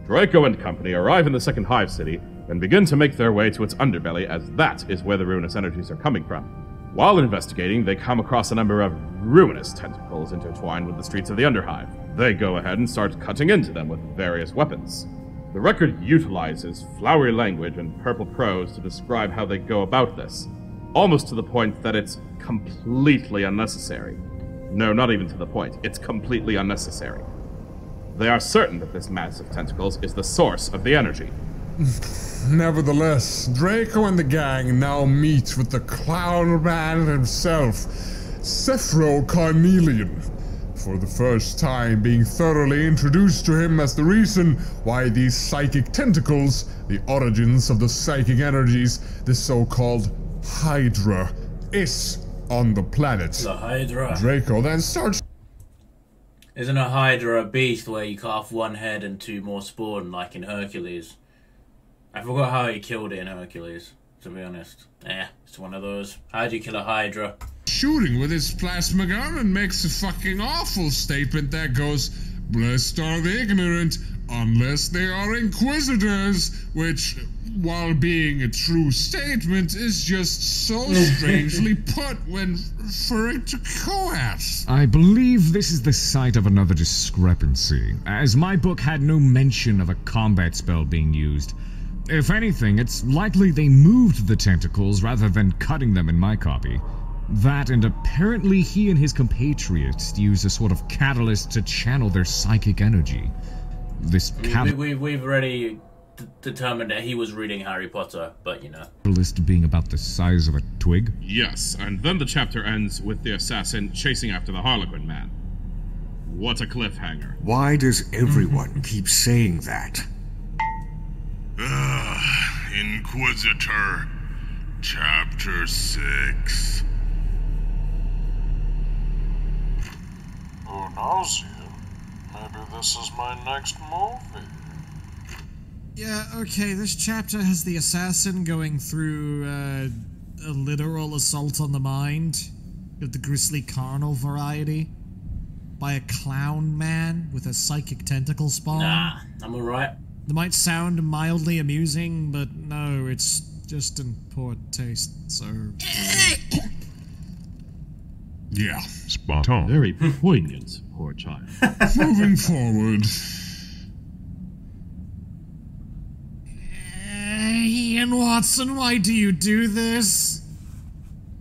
Draco and company arrive in the second hive city and begin to make their way to its underbelly, as that is where the ruinous energies are coming from. While investigating, they come across a number of ruinous tentacles intertwined with the streets of the Underhive. They go ahead and start cutting into them with various weapons. The record utilizes flowery language and purple prose to describe how they go about this, almost to the point that it's completely unnecessary. No, not even to the point. It's completely unnecessary. They are certain that this mass of tentacles is the source of the energy. Nevertheless, Draco and the gang now meet with the clown man himself, Cephro Carnelian, for the first time being thoroughly introduced to him as the reason why these psychic tentacles, the origins of the psychic energies, the so-called Hydra, is on the planet. The Hydra. Draco then starts... Isn't a Hydra a beast where you cut off one head and two more spawn, like in Hercules? I forgot how he killed it in Hercules, to be honest. It's one of those. How do you kill a Hydra? Shooting with his plasma gun and makes a fucking awful statement that goes, "Blessed are the ignorant, unless they are Inquisitors," which, while being a true statement, is just so strangely put when referring to coats. I believe this is the site of another discrepancy, as my book had no mention of a combat spell being used. If anything, it's likely they moved the tentacles rather than cutting them in my copy. That, and apparently he and his compatriots used a sort of catalyst to channel their psychic energy. This We've already determined that he was reading Harry Potter, but you know. Catalyst being about the size of a twig? Yes, and then the chapter ends with the assassin chasing after the Harlequin man. What a cliffhanger. Why does everyone keep saying that? Inquisitor, Chapter 6. Who knows you? Maybe this is my next movie. Yeah, okay, this chapter has the assassin going through a literal assault on the mind of the grisly carnal variety by a clown man with a psychic tentacle spawn. Nah, I'm alright. That might sound mildly amusing, but no, it's just in poor taste, so... Yeah. Spot on. Very poignant, poor child. Moving forward. Ian Watson, why do you do this?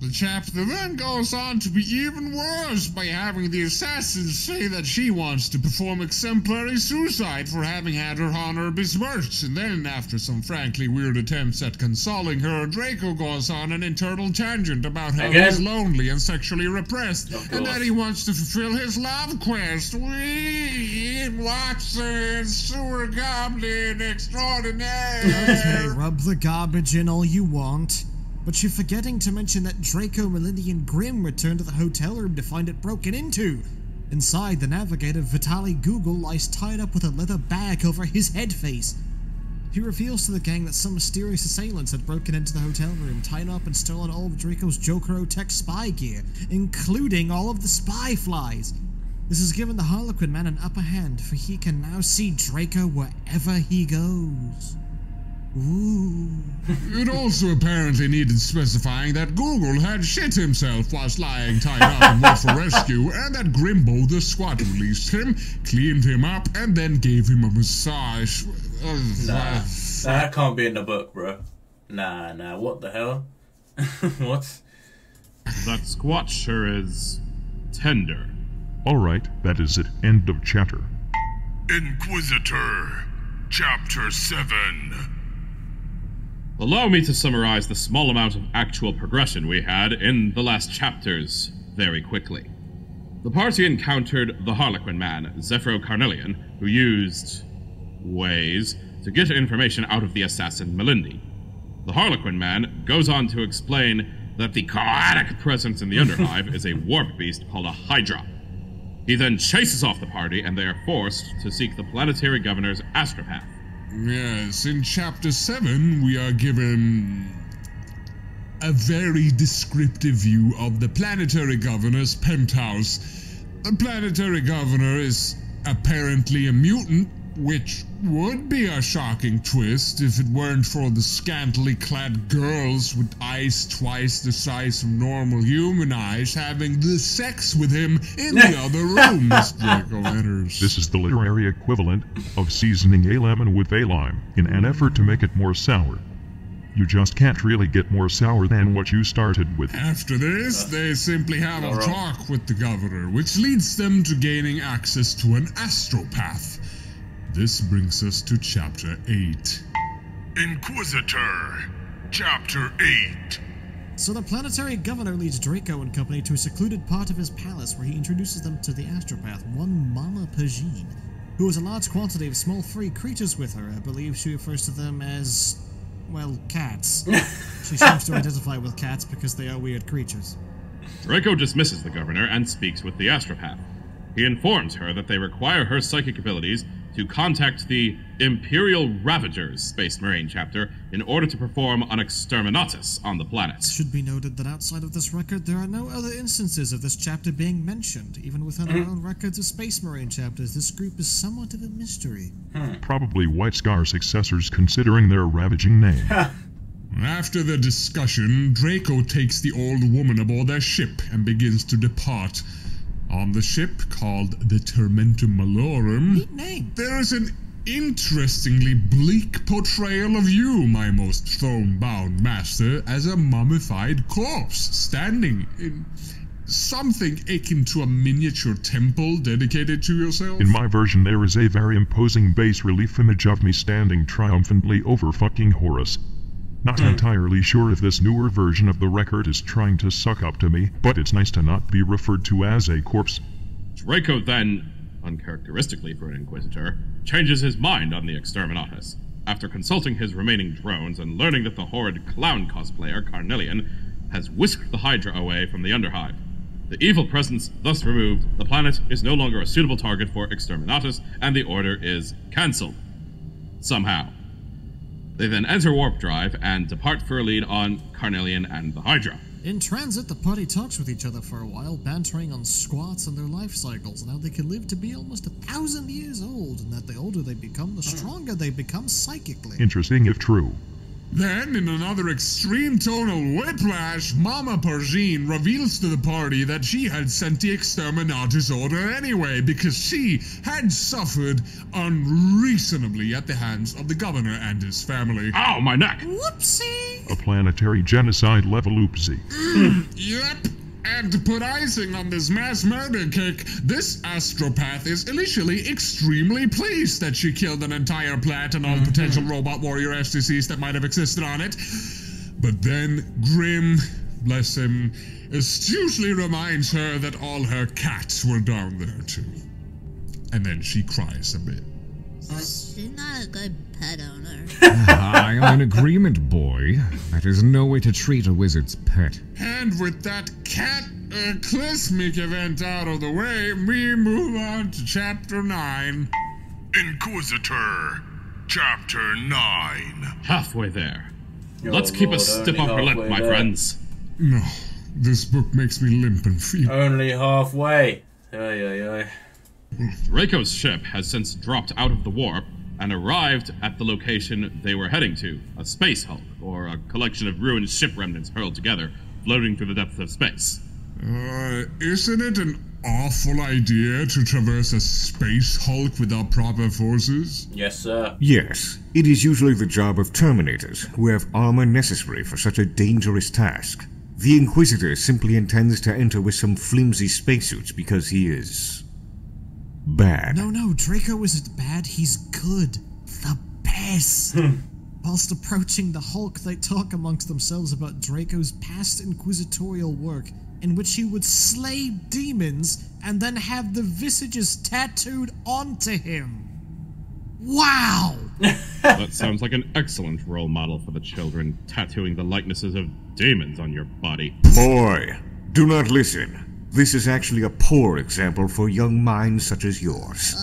The chapter then goes on to be even worse by having the assassin say that she wants to perform exemplary suicide for having had her honor besmirched, and then, after some frankly weird attempts at consoling her, Draco goes on an internal tangent about how he's lonely and sexually repressed, and that he wants to fulfill his love quest. Ian Watson, sewer goblin extraordinaire. Okay, rub the garbage in all you want. But you're forgetting to mention that Draco, Melindy, and Grimm returned to the hotel room to find it broken into. Inside, the navigator, Vitaly Google, lies tied up with a leather bag over his head face. He reveals to the gang that some mysterious assailants had broken into the hotel room, tied up and stolen all of Draco's Jokero tech spy gear, including all of the spy flies. This has given the Harlequin man an upper hand, for he can now see Draco wherever he goes. Ooh. It also apparently needed specifying that Google had shit himself whilst lying tied up and went for rescue, and that Grimbo the squad released him, cleaned him up, and then gave him a massage. Nah, that can't be in the book, bro. Nah, what the hell? What? That squat sure is tender. Alright, that is it. End of chapter. Inquisitor, Chapter 7. Allow me to summarize the small amount of actual progression we had in the last chapters very quickly. The party encountered the Harlequin man, Zephyro Carnelian, who used ways to get information out of the assassin Melindy. The Harlequin man goes on to explain that the chaotic presence in the Underhive is a warp beast called a Hydra. He then chases off the party, and they are forced to seek the planetary governor's astropath. Yes, in Chapter 7, we are given a very descriptive view of the planetary governor's penthouse. The planetary governor is apparently a mutant, which would be a shocking twist if it weren't for the scantily clad girls with eyes twice the size of normal human eyes having the sex with him in the other room as Draco enters. This is the literary equivalent of seasoning a lemon with a lime in an effort to make it more sour. You just can't really get more sour than what you started with. After this, they simply have a talk with the governor, which leads them to gaining access to an astropath. This brings us to Chapter 8. Inquisitor, Chapter 8. So the planetary governor leads Draco and company to a secluded part of his palace where he introduces them to the astropath, one Mama Pagine, who has a large quantity of small free creatures with her. I believe she refers to them as, well, cats. She seems to identify with cats because they are weird creatures. Draco dismisses the governor and speaks with the astropath. He informs her that they require her psychic abilities to contact the Imperial Ravagers Space Marine chapter in order to perform an exterminatus on the planet. It should be noted that outside of this record, there are no other instances of this chapter being mentioned. Even within our own records of Space Marine chapters, this group is somewhat of a mystery. Probably White Scar successors considering their ravaging name. After the discussion, Draco takes the old woman aboard their ship and begins to depart. On the ship, called the Tormentum Malorum, Neat name. there is an interestingly bleak portrayal of you, my most throne-bound master, as a mummified corpse, standing in something akin to a miniature temple dedicated to yourself. In my version, there is a very imposing bas-relief image of me standing triumphantly over fucking Horus. Not entirely sure if this newer version of the record is trying to suck up to me, but it's nice to not be referred to as a corpse. Draco then, uncharacteristically for an Inquisitor, changes his mind on the exterminatus. After consulting his remaining drones and learning that the horrid clown cosplayer, Carnelian, has whisked the Hydra away from the Underhive. The evil presence thus removed, the planet is no longer a suitable target for exterminatus, and the order is cancelled. Somehow. They then enter warp drive and depart for a lead on Carnelian and the Hydra. In transit, the party talks with each other for a while, bantering on squats and their life cycles, and how they can live to be almost 1,000 years old, and that the older they become, the stronger they become psychically. Interesting if true. Then, in another extreme tonal whiplash, Mama Pagine reveals to the party that she had sent the exterminatus order anyway, because she had suffered unreasonably at the hands of the governor and his family. Ow, my neck! Whoopsie! A planetary genocide level oopsie. Yep. And to put icing on this mass murder cake, this astropath is initially extremely pleased that she killed an entire planet and all potential robot warrior STCs that might have existed on it. But then Grim, bless him, astutely reminds her that all her cats were down there too. And then she cries a bit. She's not a good pet owner. I am in agreement, boy. That is no way to treat a wizard's pet. And with that cataclysmic event out of the way, we move on to Chapter 9. Inquisitor, Chapter 9. Halfway there. Let's keep a stiff upper lip, my friends. No, this book makes me limp and feel. Only halfway. Ay. Draco's ship has since dropped out of the warp and arrived at the location they were heading to, a space hulk, or a collection of ruined ship remnants hurled together, floating through the depths of space. Isn't it an awful idea to traverse a space hulk without proper forces? Yes, sir. Yes, it is usually the job of Terminators, who have armor necessary for such a dangerous task. The Inquisitor simply intends to enter with some flimsy spacesuits because he is bad. No, Draco isn't bad, he's good. The best. Whilst approaching the Hulk, they talk amongst themselves about Draco's past inquisitorial work, in which he would slay demons and then have the visages tattooed onto him. Wow! That sounds like an excellent role model for the children, tattooing the likenesses of demons on your body. Boy, do not listen. This is actually a poor example for young minds such as yours.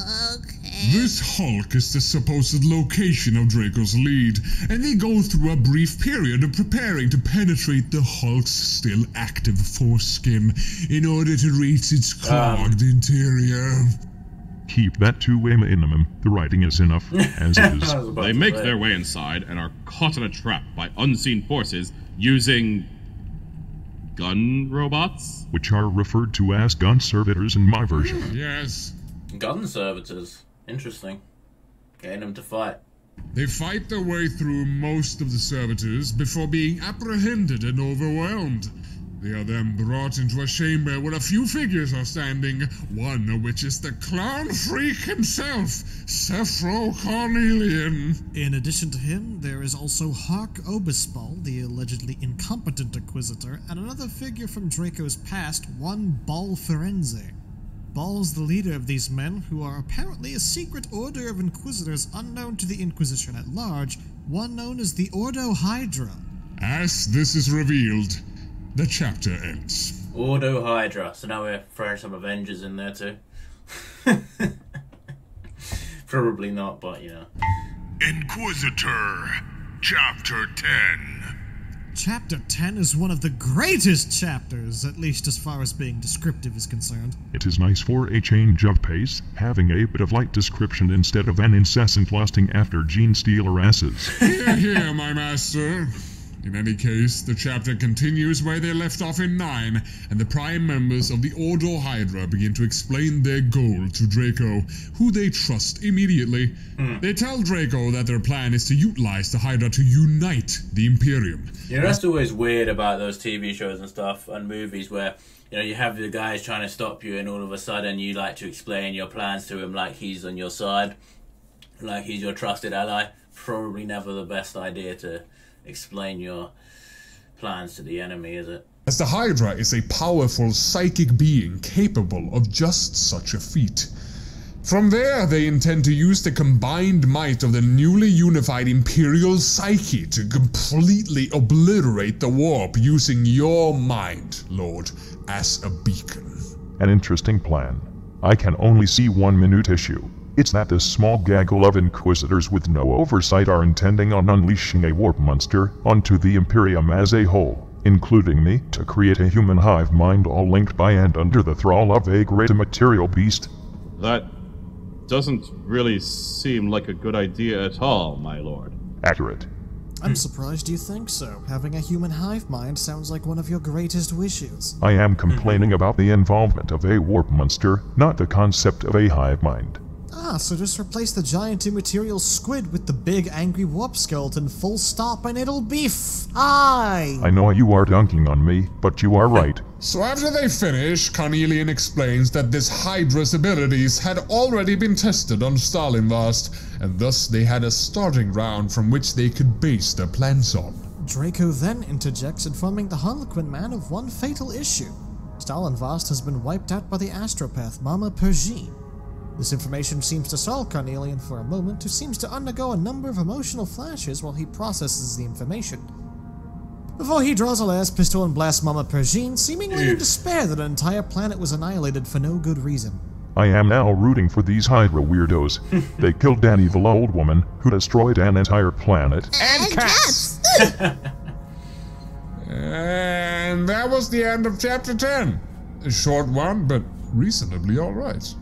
This hulk is the supposed location of Draco's lead, and they go through a brief period of preparing to penetrate the hulk's still active foreskin in order to reach its clogged interior. Keep that two-way minimum. The writing is enough as is. They make their way inside and are caught in a trap by unseen forces using gun robots? Which are referred to as gun servitors in my version. Yes. Gun servitors. Interesting. Getting them to fight. They fight their way through most of the servitors before being apprehended and overwhelmed. They are then brought into a chamber where a few figures are standing, one of which is the clown freak himself, Sephro Cornelian. In addition to him, there is also Hark Obispal, the allegedly incompetent Inquisitor, and another figure from Draco's past, one Ball Ferenze. Ball's the leader of these men, who are apparently a secret order of Inquisitors unknown to the Inquisition at large, one known as the Ordo Hydra. As this is revealed, the chapter ends. Ordo Hydra. So now we're throwing some Avengers in there too. Probably not, but you know. Inquisitor, Chapter 10. Chapter 10 is one of the greatest chapters, at least as far as being descriptive is concerned. It is nice for a change of pace, having a bit of light description instead of an incessant lusting after gene stealer asses. Hear, hear, my master. In any case, the chapter continues where they left off in 9, and the prime members of the Ordo Hydra begin to explain their goal to Draco, who they trust immediately. They tell Draco that their plan is to utilize the Hydra to unite the Imperium. You know, that's always weird about those TV shows and stuff and movies where, you know, you have the guys trying to stop you and all of a sudden you like to explain your plans to him like he's on your side, like he's your trusted ally. Probably never the best idea to explain your plans to the enemy, is it? As the Hydra is a powerful psychic being capable of just such a feat. From there, they intend to use the combined might of the newly unified Imperial Psyche to completely obliterate the warp using your mind, Lord, as a beacon. An interesting plan. I can only see one minute issue. It's that this small gaggle of Inquisitors with no oversight are intending on unleashing a warp monster onto the Imperium as a whole, including me, to create a human hive mind all linked by and under the thrall of a great material beast. That doesn't really seem like a good idea at all, my lord. Accurate. I'm surprised you think so. Having a human hive mind sounds like one of your greatest wishes. I am complaining about the involvement of a warp monster, not the concept of a hive mind. Ah, so just replace the giant immaterial squid with the big angry warp skeleton, full stop, and it'll be fine! I know you are dunking on me, but you are right. So after they finish, Cornelian explains that this Hydra's abilities had already been tested on Stalinvast, and thus they had a starting ground from which they could base their plans on. Draco then interjects, informing the Harlequin man of one fatal issue. Stalinvast has been wiped out by the astropath Mama Pergine. This information seems to stall Cornelian for a moment, who seems to undergo a number of emotional flashes while he processes the information, before he draws a last pistol and blasts Mama Pergine, seemingly in despair that an entire planet was annihilated for no good reason. I am now rooting for these Hydra weirdos. They killed an evil old woman who destroyed an entire planet. And cats! And that was the end of Chapter 10. A short one, but reasonably alright.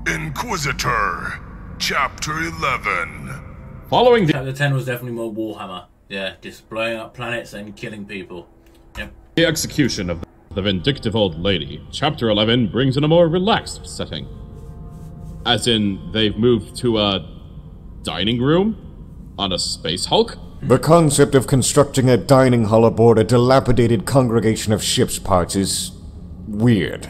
Inquisitor, Chapter 11. Following the Chapter 10 was definitely more Warhammer. Yeah, just blowing up planets and killing people. Yep. execution of the vindictive old lady, Chapter 11 brings in a more relaxed setting. As in, they've moved to a dining room on a space hulk? The concept of constructing a dining hall aboard a dilapidated congregation of ship's parts is weird.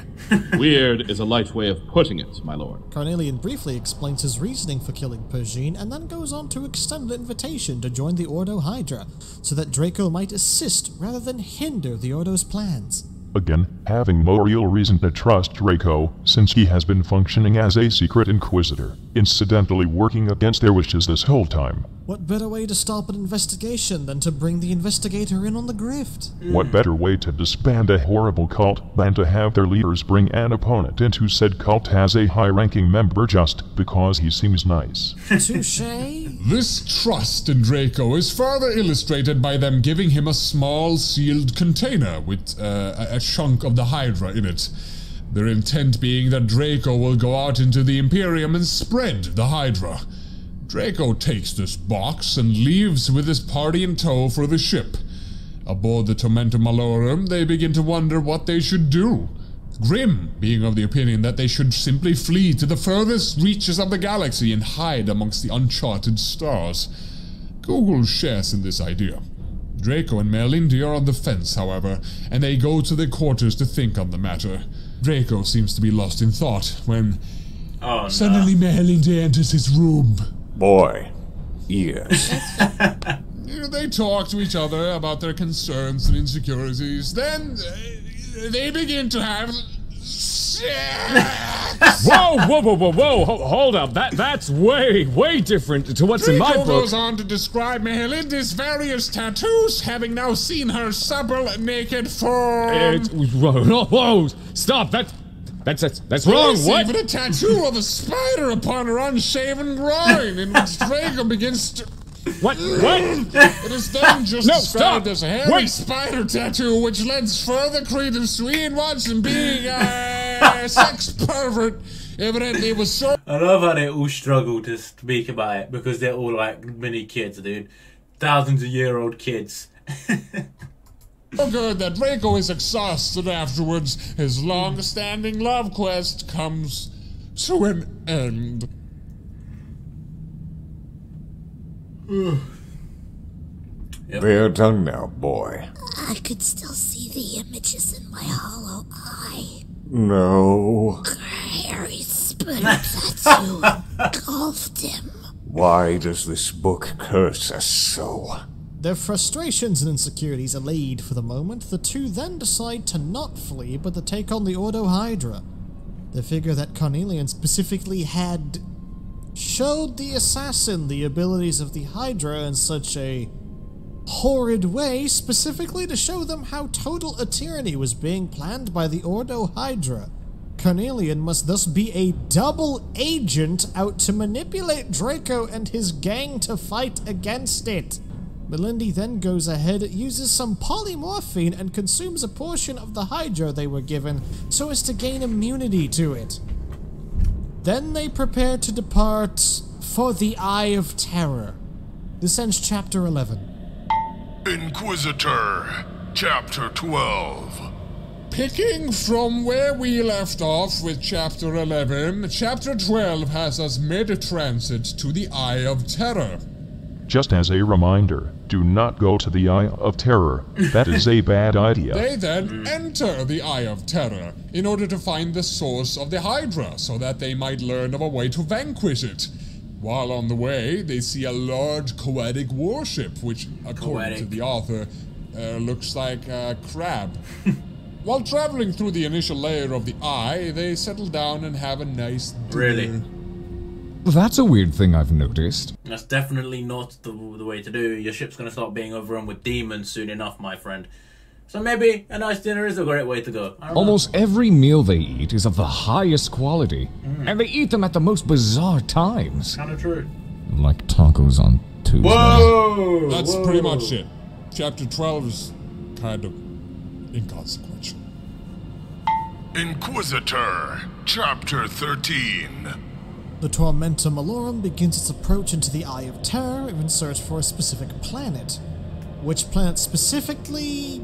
Weird is a light way of putting it, my lord. Cornelian briefly explains his reasoning for killing Pergine, and then goes on to extend an invitation to join the Ordo Hydra, so that Draco might assist rather than hinder the Ordo's plans. Again, having no real reason to trust Draco, since he has been functioning as a secret Inquisitor, incidentally working against their wishes this whole time. What better way to stop an investigation than to bring the investigator in on the grift? What better way to disband a horrible cult than to have their leaders bring an opponent into said cult as a high-ranking member just because he seems nice? Touché? This trust in Draco is further illustrated by them giving him a small sealed container with a chunk of the Hydra in it. Their intent being that Draco will go out into the Imperium and spread the Hydra. Draco takes this box and leaves with his party in tow for the ship. Aboard the Tormentum Malorum, they begin to wonder what they should do. Grimm being of the opinion that they should simply flee to the furthest reaches of the galaxy and hide amongst the uncharted stars. Google shares in this idea. Draco and Merlindi are on the fence, however, and they go to their quarters to think on the matter. Draco seems to be lost in thought when suddenly Merlindi enters his room. Boy. Yes. They talk to each other about their concerns and insecurities. Then they begin to have sex. Whoa! Hold up. That's way different to what's in my Draco book. goes on to describe Mehelinda's various tattoos, having now seen her supple naked form. Whoa! Stop! That's wrong. There's What? even a tattoo of a spider upon her unshaven groin, in which Draco begins to. What? It is then just described stop. as a hairy Wait. spider tattoo, which lends further credence to Ian Watson being a sex pervert. Evidently, it was so. I love how they all struggle to speak about it because they're all like mini kids, dude. Thousands of year-old kids. So good that Draco is exhausted afterwards. His long-standing love quest comes to an end. They're done now, boy. I could still see the images in my hollow eye. No. Harry's spider tattoo engulfed him. Why does this book curse us so? Their frustrations and insecurities allayed for the moment, the two then decide to not flee, but to take on the Ordo Hydra. They figure that Carnelian specifically had showed the assassin the abilities of the Hydra in such a horrid way, specifically to show them how total a tyranny was being planned by the Ordo Hydra. Carnelian must thus be a double agent out to manipulate Draco and his gang to fight against it. Melindy then goes ahead, uses some polymorphine, and consumes a portion of the Hydra they were given so as to gain immunity to it. Then they prepare to depart for the Eye of Terror. This ends Chapter 11. Inquisitor, Chapter 12. Picking from where we left off with Chapter 11, Chapter 12 has us mid-transit to the Eye of Terror. Just as a reminder, do not go to the Eye of Terror. That is a bad idea. They then enter the Eye of Terror in order to find the source of the Hydra so that they might learn of a way to vanquish it. While on the way, they see a large Coetic warship, which, according to the author, looks like a crab. While traveling through the initial layer of the eye, they settle down and have a nice dinner. Really? That's a weird thing I've noticed. That's definitely not the way to do. Your ship's going to start being overrun with demons soon enough, my friend. So maybe a nice dinner is a great way to go. Almost every meal they eat is of the highest quality, and they eat them at the most bizarre times. Kind of true. Like tacos on Tuesday. Whoa! That's pretty much it. Chapter 12 is kind of inconsequential. Inquisitor, Chapter 13. The Tormenta Malorum begins its approach into the Eye of Terror in search for a specific planet. Which planet specifically?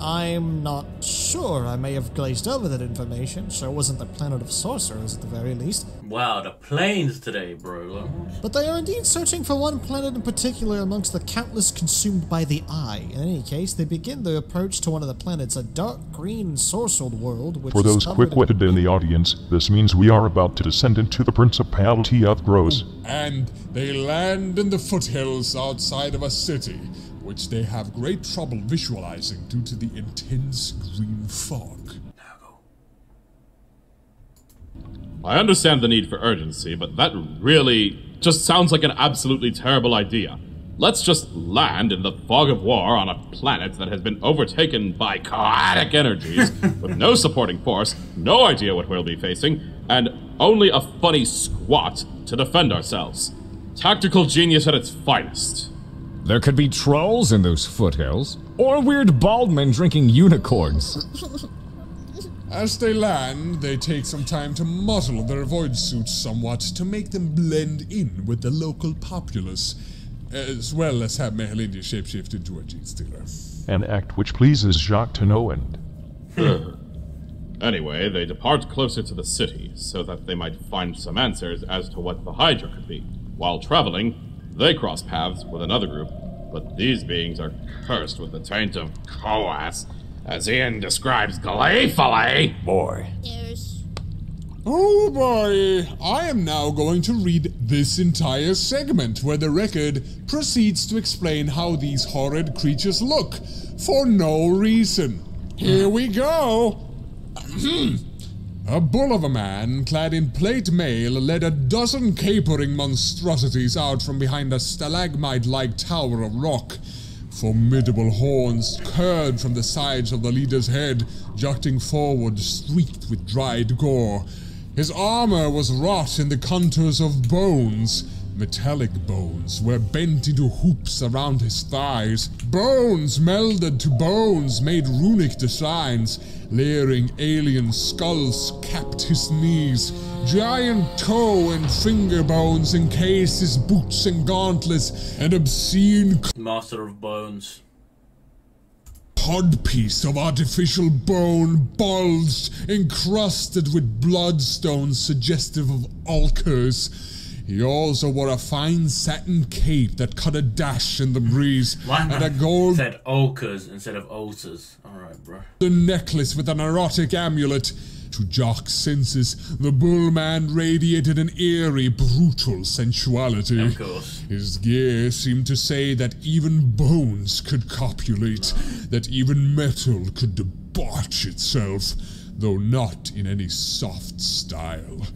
I'm not sure. I may have glazed over that information. Sure wasn't the planet of sorcerers at the very least. Wow, the planes today, bro. But they are indeed searching for one planet in particular amongst the countless consumed by the eye. In any case, they begin their approach to one of the planets, a dark green sorcered world, which For those is covered quick-witted in the audience, this means we are about to descend into the Principality of Gross. And they land in the foothills outside of a city, which they have great trouble visualizing due to the intense green fog. I understand the need for urgency, but that really just sounds like an absolutely terrible idea. Let's just land in the fog of war on a planet that has been overtaken by chaotic energies, with no supporting force, no idea what we'll be facing, and only a funny squat to defend ourselves. Tactical genius at its finest. There could be trolls in those foothills, or weird bald men drinking unicorns. As they land, they take some time to muddle their void suits somewhat to make them blend in with the local populace, as well as have Mehelindia shapeshift into a gene stealer. An act which pleases Jacques to no end. Anyway, they depart closer to the city, so that they might find some answers as to what the Hydra could be. While traveling, they cross paths with another group but these beings are cursed with the taint of Coas, as Ian describes gleefully. Boy. Oh boy, I am now going to read this entire segment where the record proceeds to explain how these horrid creatures look, for no reason. Here we go! A bull of a man, clad in plate mail, led a dozen capering monstrosities out from behind a stalagmite-like tower of rock. Formidable horns curled from the sides of the leader's head, jutting forward, streaked with dried gore. His armor was wrought in the contours of bones. Metallic bones were bent into hoops around his thighs. Bones melded to bones made runic designs. Leering alien skulls capped his knees. Giant toe and finger bones encased his boots and gauntlets. An obscene Master of Bones. Codpiece of artificial bone bulged, encrusted with bloodstones suggestive of ulcers. He also wore a fine satin cape that cut a dash in the breeze, and a gold said ulcers instead of ulcers. Alright, bro. Necklace with an erotic amulet. To Jock's senses, the bullman radiated an eerie, brutal sensuality. Of course. His gear seemed to say that even bones could copulate, that even metal could debauch itself, though not in any soft style.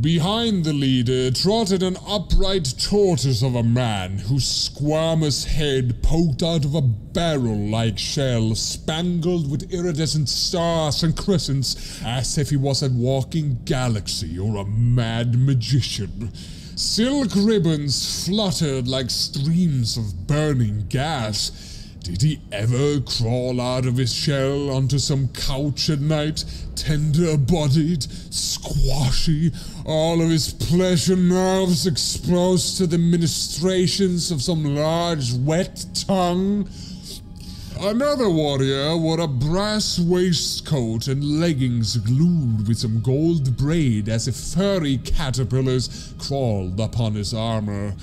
Behind the leader trotted an upright tortoise of a man whose squamous head poked out of a barrel-like shell spangled with iridescent stars and crescents as if he was a walking galaxy or a mad magician. Silk ribbons fluttered like streams of burning gas. Did he ever crawl out of his shell onto some couch at night, tender-bodied, squashy, all of his pleasure nerves exposed to the ministrations of some large, wet tongue? Another warrior wore a brass waistcoat and leggings glued with some gold braid as if furry caterpillars crawled upon his armor.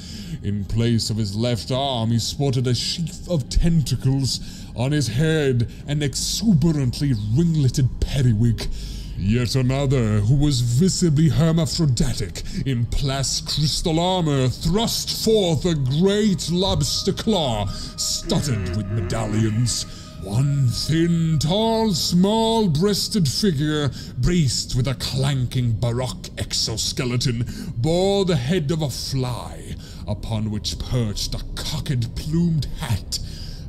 In place of his left arm, he sported a sheath of tentacles. On his head, an exuberantly ringleted periwig. Yet another, who was visibly hermaphroditic, in plus crystal armor, thrust forth a great lobster claw, studded with medallions. One thin, tall, small-breasted figure, braced with a clanking baroque exoskeleton, bore the head of a fly, upon which perched a cocked plumed hat.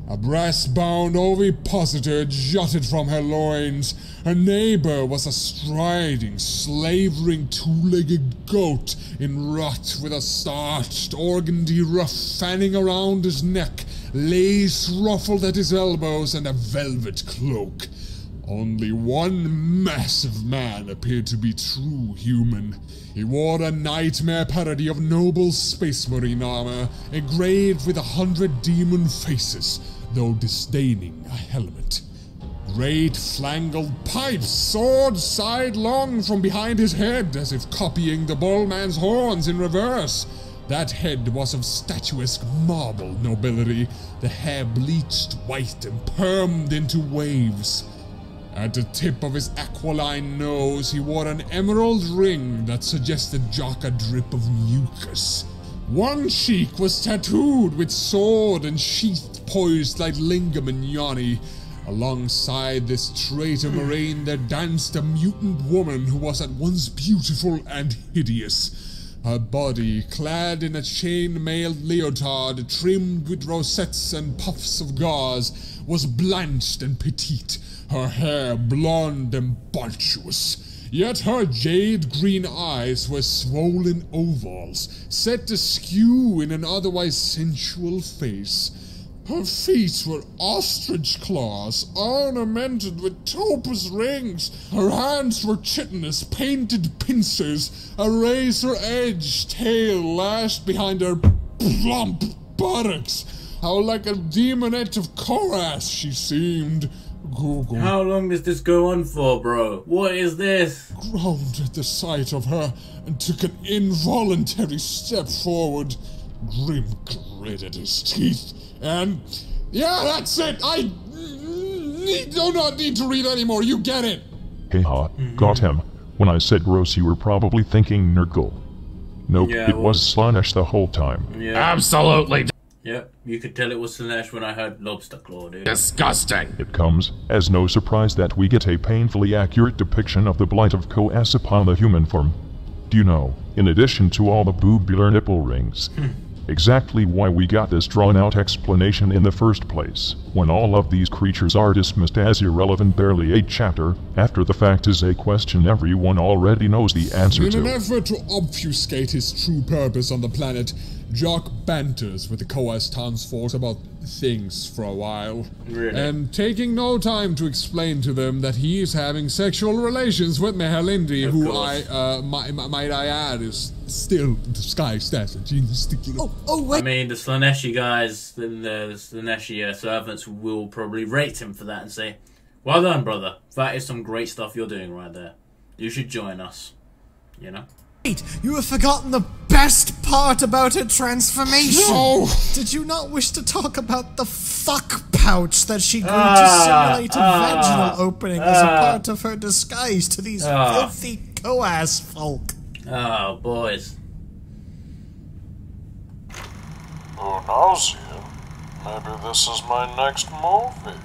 A brass-bound ovipositor jutted from her loins. Her neighbor was a striding, slavering two-legged goat in rut with a starched organdy ruff fanning around his neck, lace ruffled at his elbows, and a velvet cloak. Only one massive man appeared to be true human. He wore a nightmare parody of noble space marine armor, engraved with 100 demon faces, though disdaining a helmet. Great flangled pipes soared sidelong from behind his head, as if copying the bullman's horns in reverse. That head was of statuesque marble nobility, the hair bleached white and permed into waves. At the tip of his aquiline nose, he wore an emerald ring that suggested Jock a drip of mucus. One cheek was tattooed with sword and sheath poised like lingam and yoni. Alongside this traitor marine there danced a mutant woman who was at once beautiful and hideous. Her body, clad in a chain-mailed leotard trimmed with rosettes and puffs of gauze, was blanched and petite, her hair blonde and voluptuous. Yet her jade-green eyes were swollen ovals, set askew in an otherwise sensual face. Her feet were ostrich claws, ornamented with topaz rings. Her hands were chitinous, painted pincers, a razor-edged tail lashed behind her plump buttocks. How like a demonette of Koras she seemed. Google. How long does this go on for, bro? What is this? Groaned at the sight of her and took an involuntary step forward. Grim gritted his teeth. And yeah, that's it. I do not need to read anymore. You get it. Haha, got him. When I said gross, you were probably thinking Nurgle. Nope, Yeah, it was Slanesh the whole time. Yeah. Absolutely Yep, you could tell it was Slanesh when I heard lobster claw, dude. disgusting. It comes as no surprise that we get a painfully accurate depiction of the blight of Koas upon the human form. Do you know, in addition to all the boobular nipple rings, exactly why we got this drawn-out explanation in the first place, when all of these creatures are dismissed as irrelevant barely a chapter after the fact is a question everyone already knows the answer In to. an effort to obfuscate his true purpose on the planet, Jock banters with the Koas townsfolk about things for a while. Really? And taking no time to explain to them that he is having sexual relations with Mehelindi, Of who course. might I add, is still disguised as a genius stickler. I mean, the Slaneshi guys, the Slaneshi servants will probably rate him for that and say, well done, brother. That is some great stuff you're doing right there. You should join us. You know? Wait, you have forgotten the best part about her transformation. No! Did you not wish to talk about the fuck pouch that she grew to simulate a vaginal opening as a part of her disguise to these filthy Koas folk? Oh, boys. Who knows you? Maybe this is my next movie.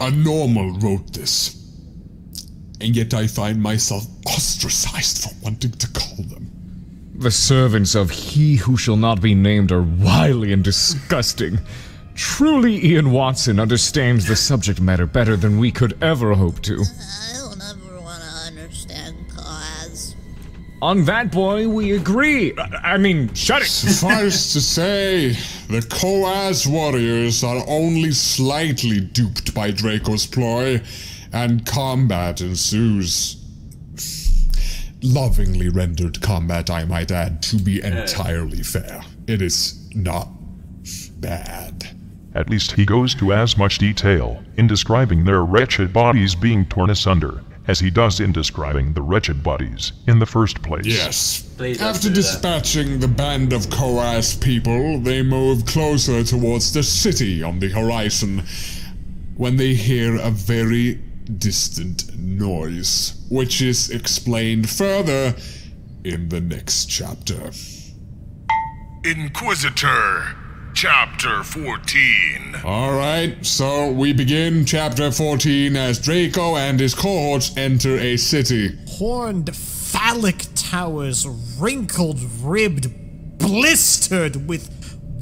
A normal wrote this. And yet I find myself ostracized for wanting to call them. The servants of He Who Shall Not Be Named are wily and disgusting. Truly, Ian Watson understands the subject matter better than we could ever hope to. I don't ever want to understand Koas. On that, boy, we agree. I mean, shut it! Suffice to say, the Koas warriors are only slightly duped by Draco's ploy, and combat ensues. Lovingly rendered combat, I might add, to be entirely fair. It is not bad. At least he goes to as much detail in describing their wretched bodies being torn asunder as he does in describing the wretched bodies in the first place. Yes. Please don't After do that. dispatching the band of Koas people, they move closer towards the city on the horizon when they hear a very distant noise, which is explained further in the next chapter. Inquisitor, Chapter 14. Alright, so we begin chapter 14 as Draco and his cohorts enter a city. Horned phallic towers, wrinkled, ribbed, blistered with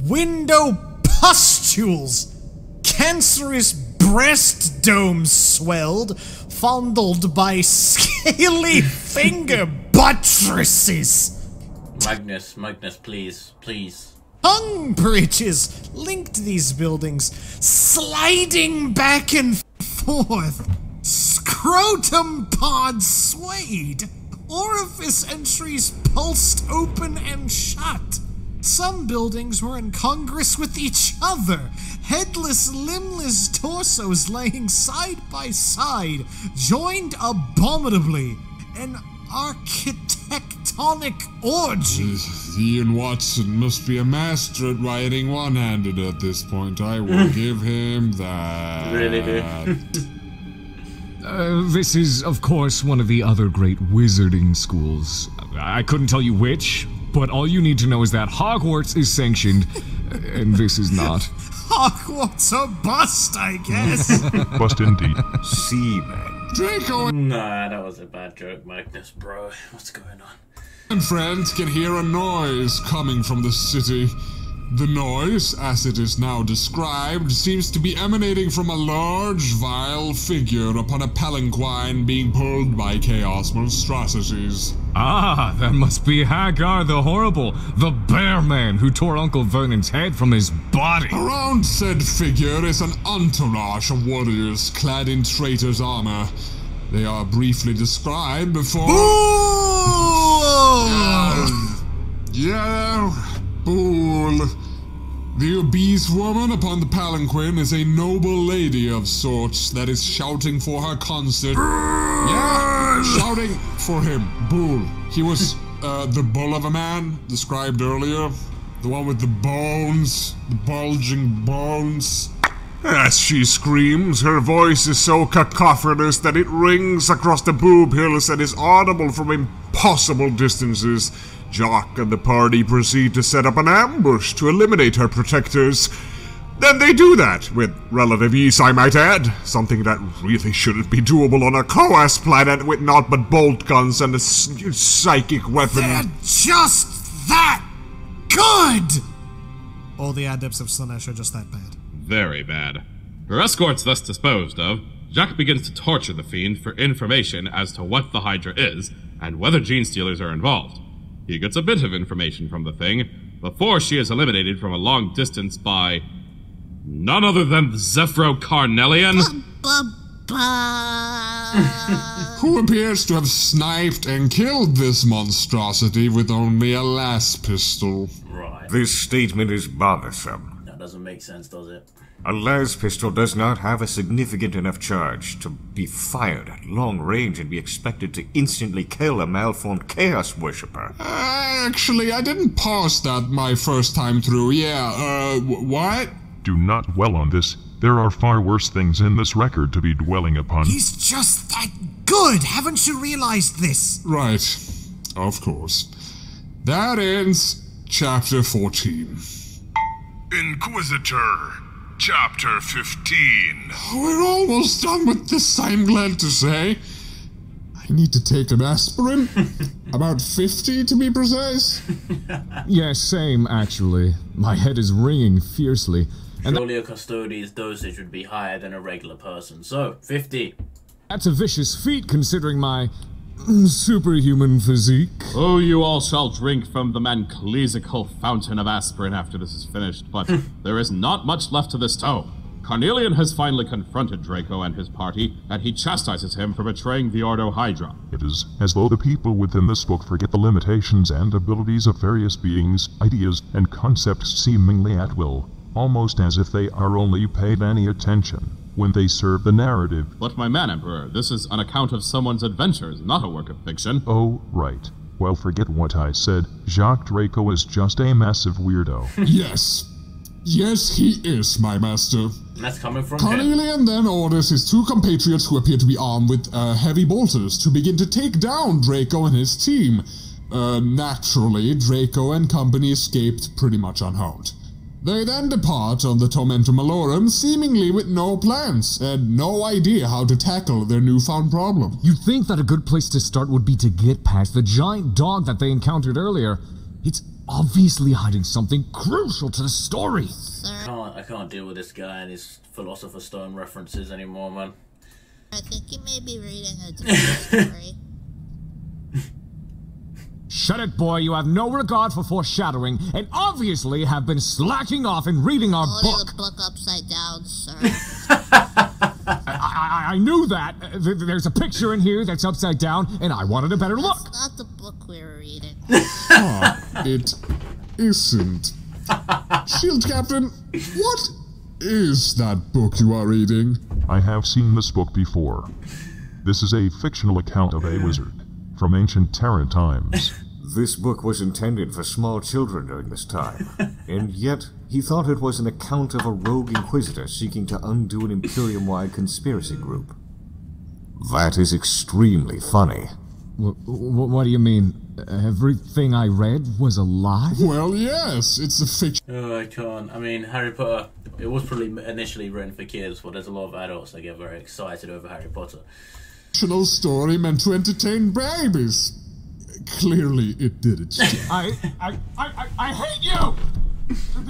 window pustules, cancerous breast domes swelled, fondled by scaly finger buttresses. Magnus, please. Tongue bridges linked these buildings, sliding back and forth. Scrotum pods swayed. Orifice entries pulsed open and shut. Some buildings were incongruous with each other. Headless, limbless torsos laying side by side, joined abominably. An architectonic orgy. Ian Watson must be a master at writing one-handed at this point. I will give him that. Really do. This is, of course, one of the other great wizarding schools. I couldn't tell you which, but all you need to know is that Hogwarts is sanctioned, and this is not. Hogwarts a bust, I guess. Bust indeed. See, man. Draco Nah, that was a bad joke, Magnus, bro. What's going on? and friends can hear a noise coming from the city. The noise, as it is now described, seems to be emanating from a large, vile figure upon a palanquin being pulled by chaos monstrosities. Ah, that must be Hagar the Horrible, the bear man who tore Uncle Vernon's head from his body. Around said figure is an entourage of warriors clad in traitor's armor. They are briefly described before... Yeah, Bool. The obese woman upon the palanquin is a noble lady of sorts that is shouting for her concert. Yeah, shouting for him, Bool. He was the bull of a man described earlier. The one with the bones, the bulging bones. As she screams, her voice is so cacophonous that it rings across the boob hills and is audible from impossible distances. Jock and the party proceed to set up an ambush to eliminate her protectors. Then they do that, with relative ease I might add, something that really shouldn't be doable on a Coas planet with naught but bolt guns and a psychic weapon. They're just that good! All the adepts of Slanesh are just that bad. Very bad. Her escorts thus disposed of, Jacques begins to torture the fiend for information as to what the Hydra is, and whether gene stealers are involved. He gets a bit of information from the thing, before she is eliminated from a long distance by none other than Zephyro Carnelian, who appears to have sniped and killed this monstrosity with only a las pistol. Right. This statement is bothersome. That doesn't make sense, does it? A las pistol does not have a significant enough charge to be fired at long range and be expected to instantly kill a malformed chaos worshipper. Actually, I didn't parse that my first time through. Yeah, what? Do not dwell on this. There are far worse things in this record to be dwelling upon. He's just that good! Haven't you realized this? Right. Of course. That ends Chapter 14. Inquisitor, Chapter 15. We're almost done with this, I'm glad to say. I need to take an aspirin. About 50 to be precise. Yeah, same, actually. My head is ringing fiercely. Surely a custodian's dosage would be higher than a regular person. So, 50. That's a vicious feat considering my superhuman physique. Oh, you all shall drink from the manclesical fountain of aspirin after this is finished, but there is not much left to this tome. Carnelian has finally confronted Draco and his party, and he chastises him for betraying the Ordo Hydra. It is as though the people within this book forget the limitations and abilities of various beings, ideas, and concepts seemingly at will, almost as if they are only paid any attention when they serve the narrative. But my man, Emperor, this is an account of someone's adventures, not a work of fiction. Oh, right. Well, forget what I said. Jacques Draco is just a massive weirdo. Yes. Yes, he is, my master. And that's coming from Carnelian then orders his two compatriots, who appear to be armed with heavy bolters, to begin to take down Draco and his team. Naturally, Draco and company escaped pretty much unharmed. They then depart on the Tormentum Malorum, seemingly with no plans, and no idea how to tackle their newfound problem. You'd think that a good place to start would be to get past the giant dog that they encountered earlier. It's obviously hiding something crucial to the story. I can't deal with this guy and his Philosopher's Stone references anymore, man. I think you may be reading a different story. Shut it, boy. You have no regard for foreshadowing, and obviously have been slacking off in reading our book. The book upside down, sir. I knew that. There's a picture in here that's upside down, and I wanted a better look. That's not the book we were reading. It isn't. Shield Captain, what is that book you are reading? I have seen this book before. This is a fictional account of a wizard from ancient Terra times. This book was intended for small children during this time, and yet he thought it was an account of a rogue Inquisitor seeking to undo an Imperium-wide conspiracy group. That is extremely funny. What do you mean? Everything I read was a lie? Well, yes, it's a fiction. Oh, I can't. I mean, Harry Potter, it was probably initially written for kids, but there's a lot of adults that get very excited over Harry Potter. Fictional story meant to entertain babies. Clearly, it did its job. I hate you!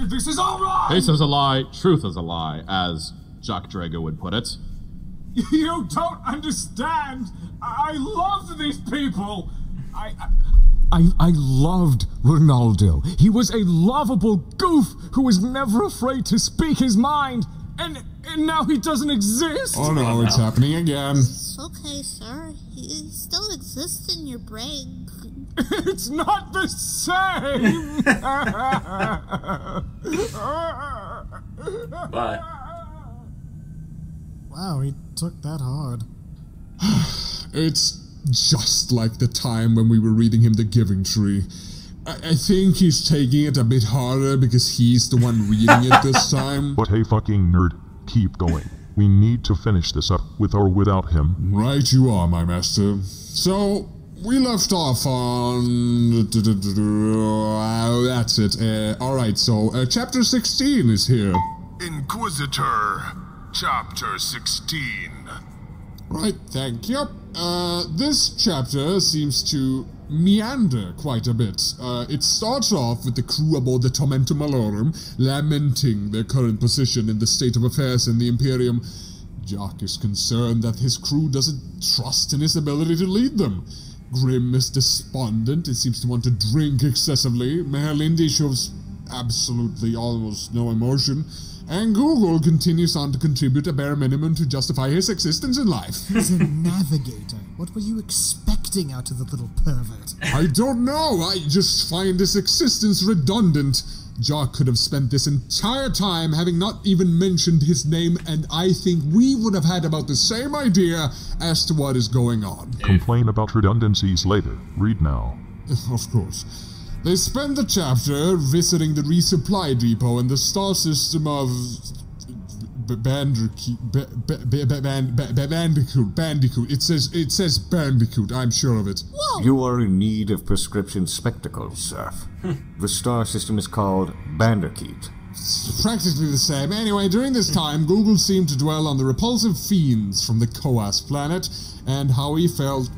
This is all wrong! Hate is a lie, truth is a lie, as Jacques Draco would put it. You don't understand! I loved these people! I loved Ronaldo. He was a lovable goof who was never afraid to speak his mind. And now he doesn't exist! Oh no, it's happening again. It's okay, sir. He still exists in your brain. It's not the same! Bye. Wow, he took that hard. It's just like the time when we were reading him The Giving Tree. I think he's taking it a bit harder because he's the one reading it this time. But hey fucking nerd, keep going. We need to finish this up with or without him. Right you are, my master. So, we left off on... that's it. Alright, so chapter 16 is here. Inquisitor, chapter 16. Right, thank you. This chapter seems to meander quite a bit. It starts off with the crew aboard the Tormentum Malorum lamenting their current position in the state of affairs in the Imperium. Jock is concerned that his crew doesn't trust in his ability to lead them. Grim is despondent and seems to want to drink excessively. Mehelindi shows absolutely almost no emotion. And Google continues on to contribute a bare minimum to justify his existence in life. He's a navigator. What were you expecting out of the little pervert? I don't know. I just find his existence redundant. Jock could have spent this entire time having not even mentioned his name, and I think we would have had about the same idea as to what is going on. Complain about redundancies later. Read now. Of course. They spend the chapter visiting the resupply depot and the star system of Bandicoot. It says Bandicoot, I'm sure of it. Whoa! You are in need of prescription spectacles, sir. The star system is called Bandicoot. It's practically the same. Anyway, during this time, Google seemed to dwell on the repulsive fiends from the Coas planet and how he felt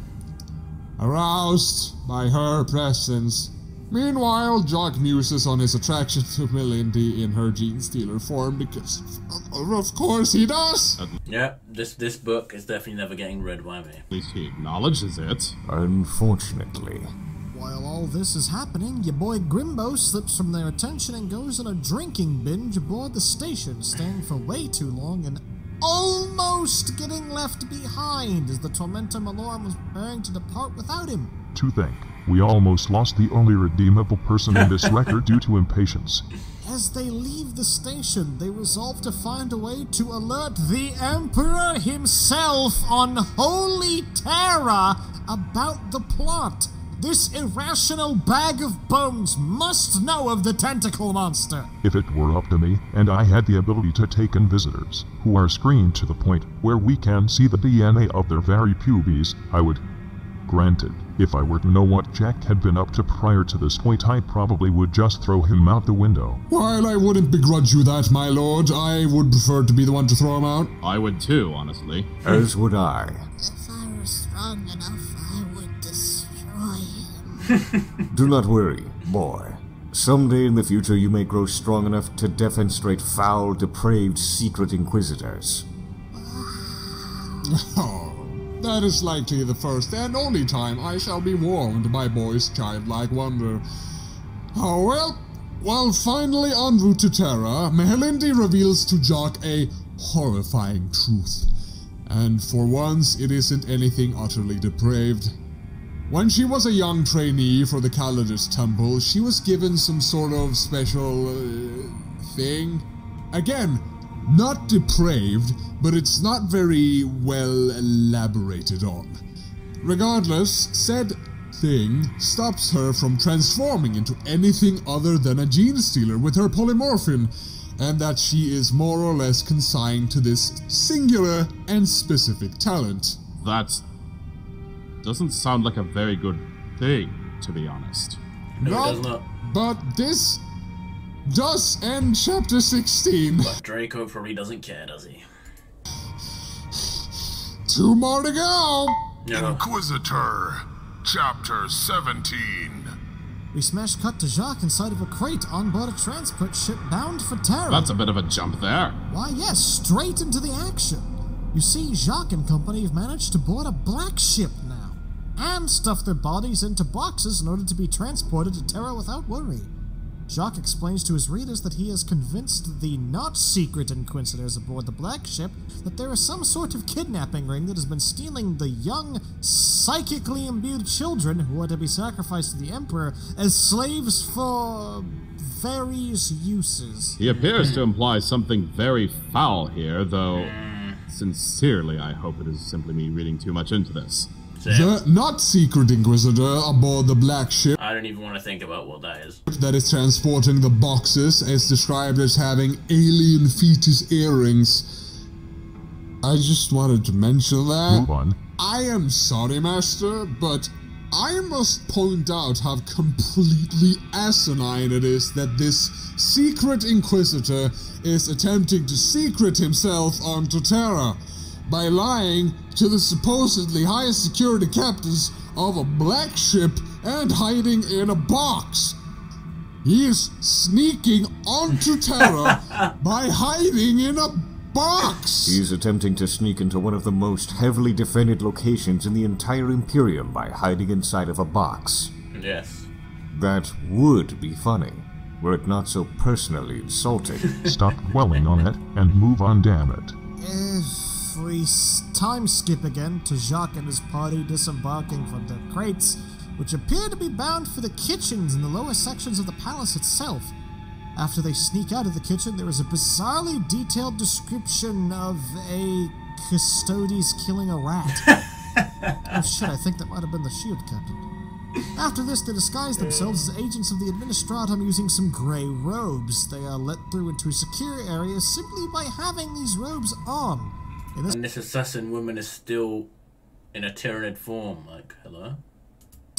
aroused by her presence. Meanwhile, Jock muses on his attraction to Melindy in her gene stealer form because, of course, he does. Yeah, this book is definitely never getting read by me. At least he acknowledges it. Unfortunately. While all this is happening, your boy Grimbo slips from their attention and goes on a drinking binge aboard the station, staying for way too long and almost getting left behind as the Tormentum Malorum was preparing to depart without him. To think, we almost lost the only redeemable person in this record due to impatience. As they leave the station, they resolve to find a way to alert the Emperor himself on Holy Terra about the plot. This irrational bag of bones must know of the tentacle monster. If it were up to me, and I had the ability to take in visitors, who are screened to the point where we can see the DNA of their very pubes, I would... Granted, if I were to know what Jack had been up to prior to this point, I probably would just throw him out the window. While I wouldn't begrudge you that, my lord, I would prefer to be the one to throw him out. I would too, honestly. As would I. If I were strong enough, I would destroy him. Do not worry, boy. Someday in the future you may grow strong enough to defenestrate foul, depraved, secret inquisitors. Oh, that is likely the first and only time I shall be warmed by boy's childlike wonder. Oh well, finally en route to Terra, Mehelindi reveals to Jock a horrifying truth. And for once, it isn't anything utterly depraved. When she was a young trainee for the Calidus Temple, she was given some sort of special thing. Again, not depraved, but it's not very well elaborated on. Regardless, said thing stops her from transforming into anything other than a gene stealer with her polymorphin, and that she is more or less consigned to this singular and specific talent. That doesn't sound like a very good thing, to be honest. No, it does not. But this does end chapter 16. But Draco probably doesn't care, does he? 2 more to go. No. Inquisitor, chapter 17. We smash cut to Jacques inside of a crate on board a transport ship bound for Terra. That's a bit of a jump there. Why, yes, straight into the action. You see, Jacques and company have managed to board a black ship now, and stuff their bodies into boxes in order to be transported to Terra without worry. Jacques explains to his readers that he has convinced the not-secret Inquisitors aboard the black ship that there is some sort of kidnapping ring that has been stealing the young, psychically imbued children who are to be sacrificed to the Emperor as slaves for various uses. He appears to imply something very foul here, though sincerely I hope it is simply me reading too much into this. The not secret Inquisitor aboard the black ship I don't even want to think about what that is. that is transporting the boxes is described as having alien fetus earrings. I just wanted to mention that. Move on. I am sorry, Master, but I must point out how completely asinine it is that this secret Inquisitor is attempting to secret himself onto Terra by lying to the supposedly highest security captains of a black ship and hiding in a box. He is sneaking onto Terra by hiding in a box. He's attempting to sneak into one of the most heavily defended locations in the entire Imperium by hiding inside of a box. Yes. That would be funny, were it not so personally insulting. Stop dwelling on it and move on, damn it. If we time skip again to Jacques and his party disembarking from their crates, which appear to be bound for the kitchens in the lower sections of the palace itself. After they sneak out of the kitchen, there is a bizarrely detailed description of a custodes killing a rat. Oh shit, I think that might have been the shield captain. After this, they disguise themselves as agents of the Administratum using some grey robes. They are let through into a secure area simply by having these robes on. And this assassin woman is still in a Tyranid form, like, hello?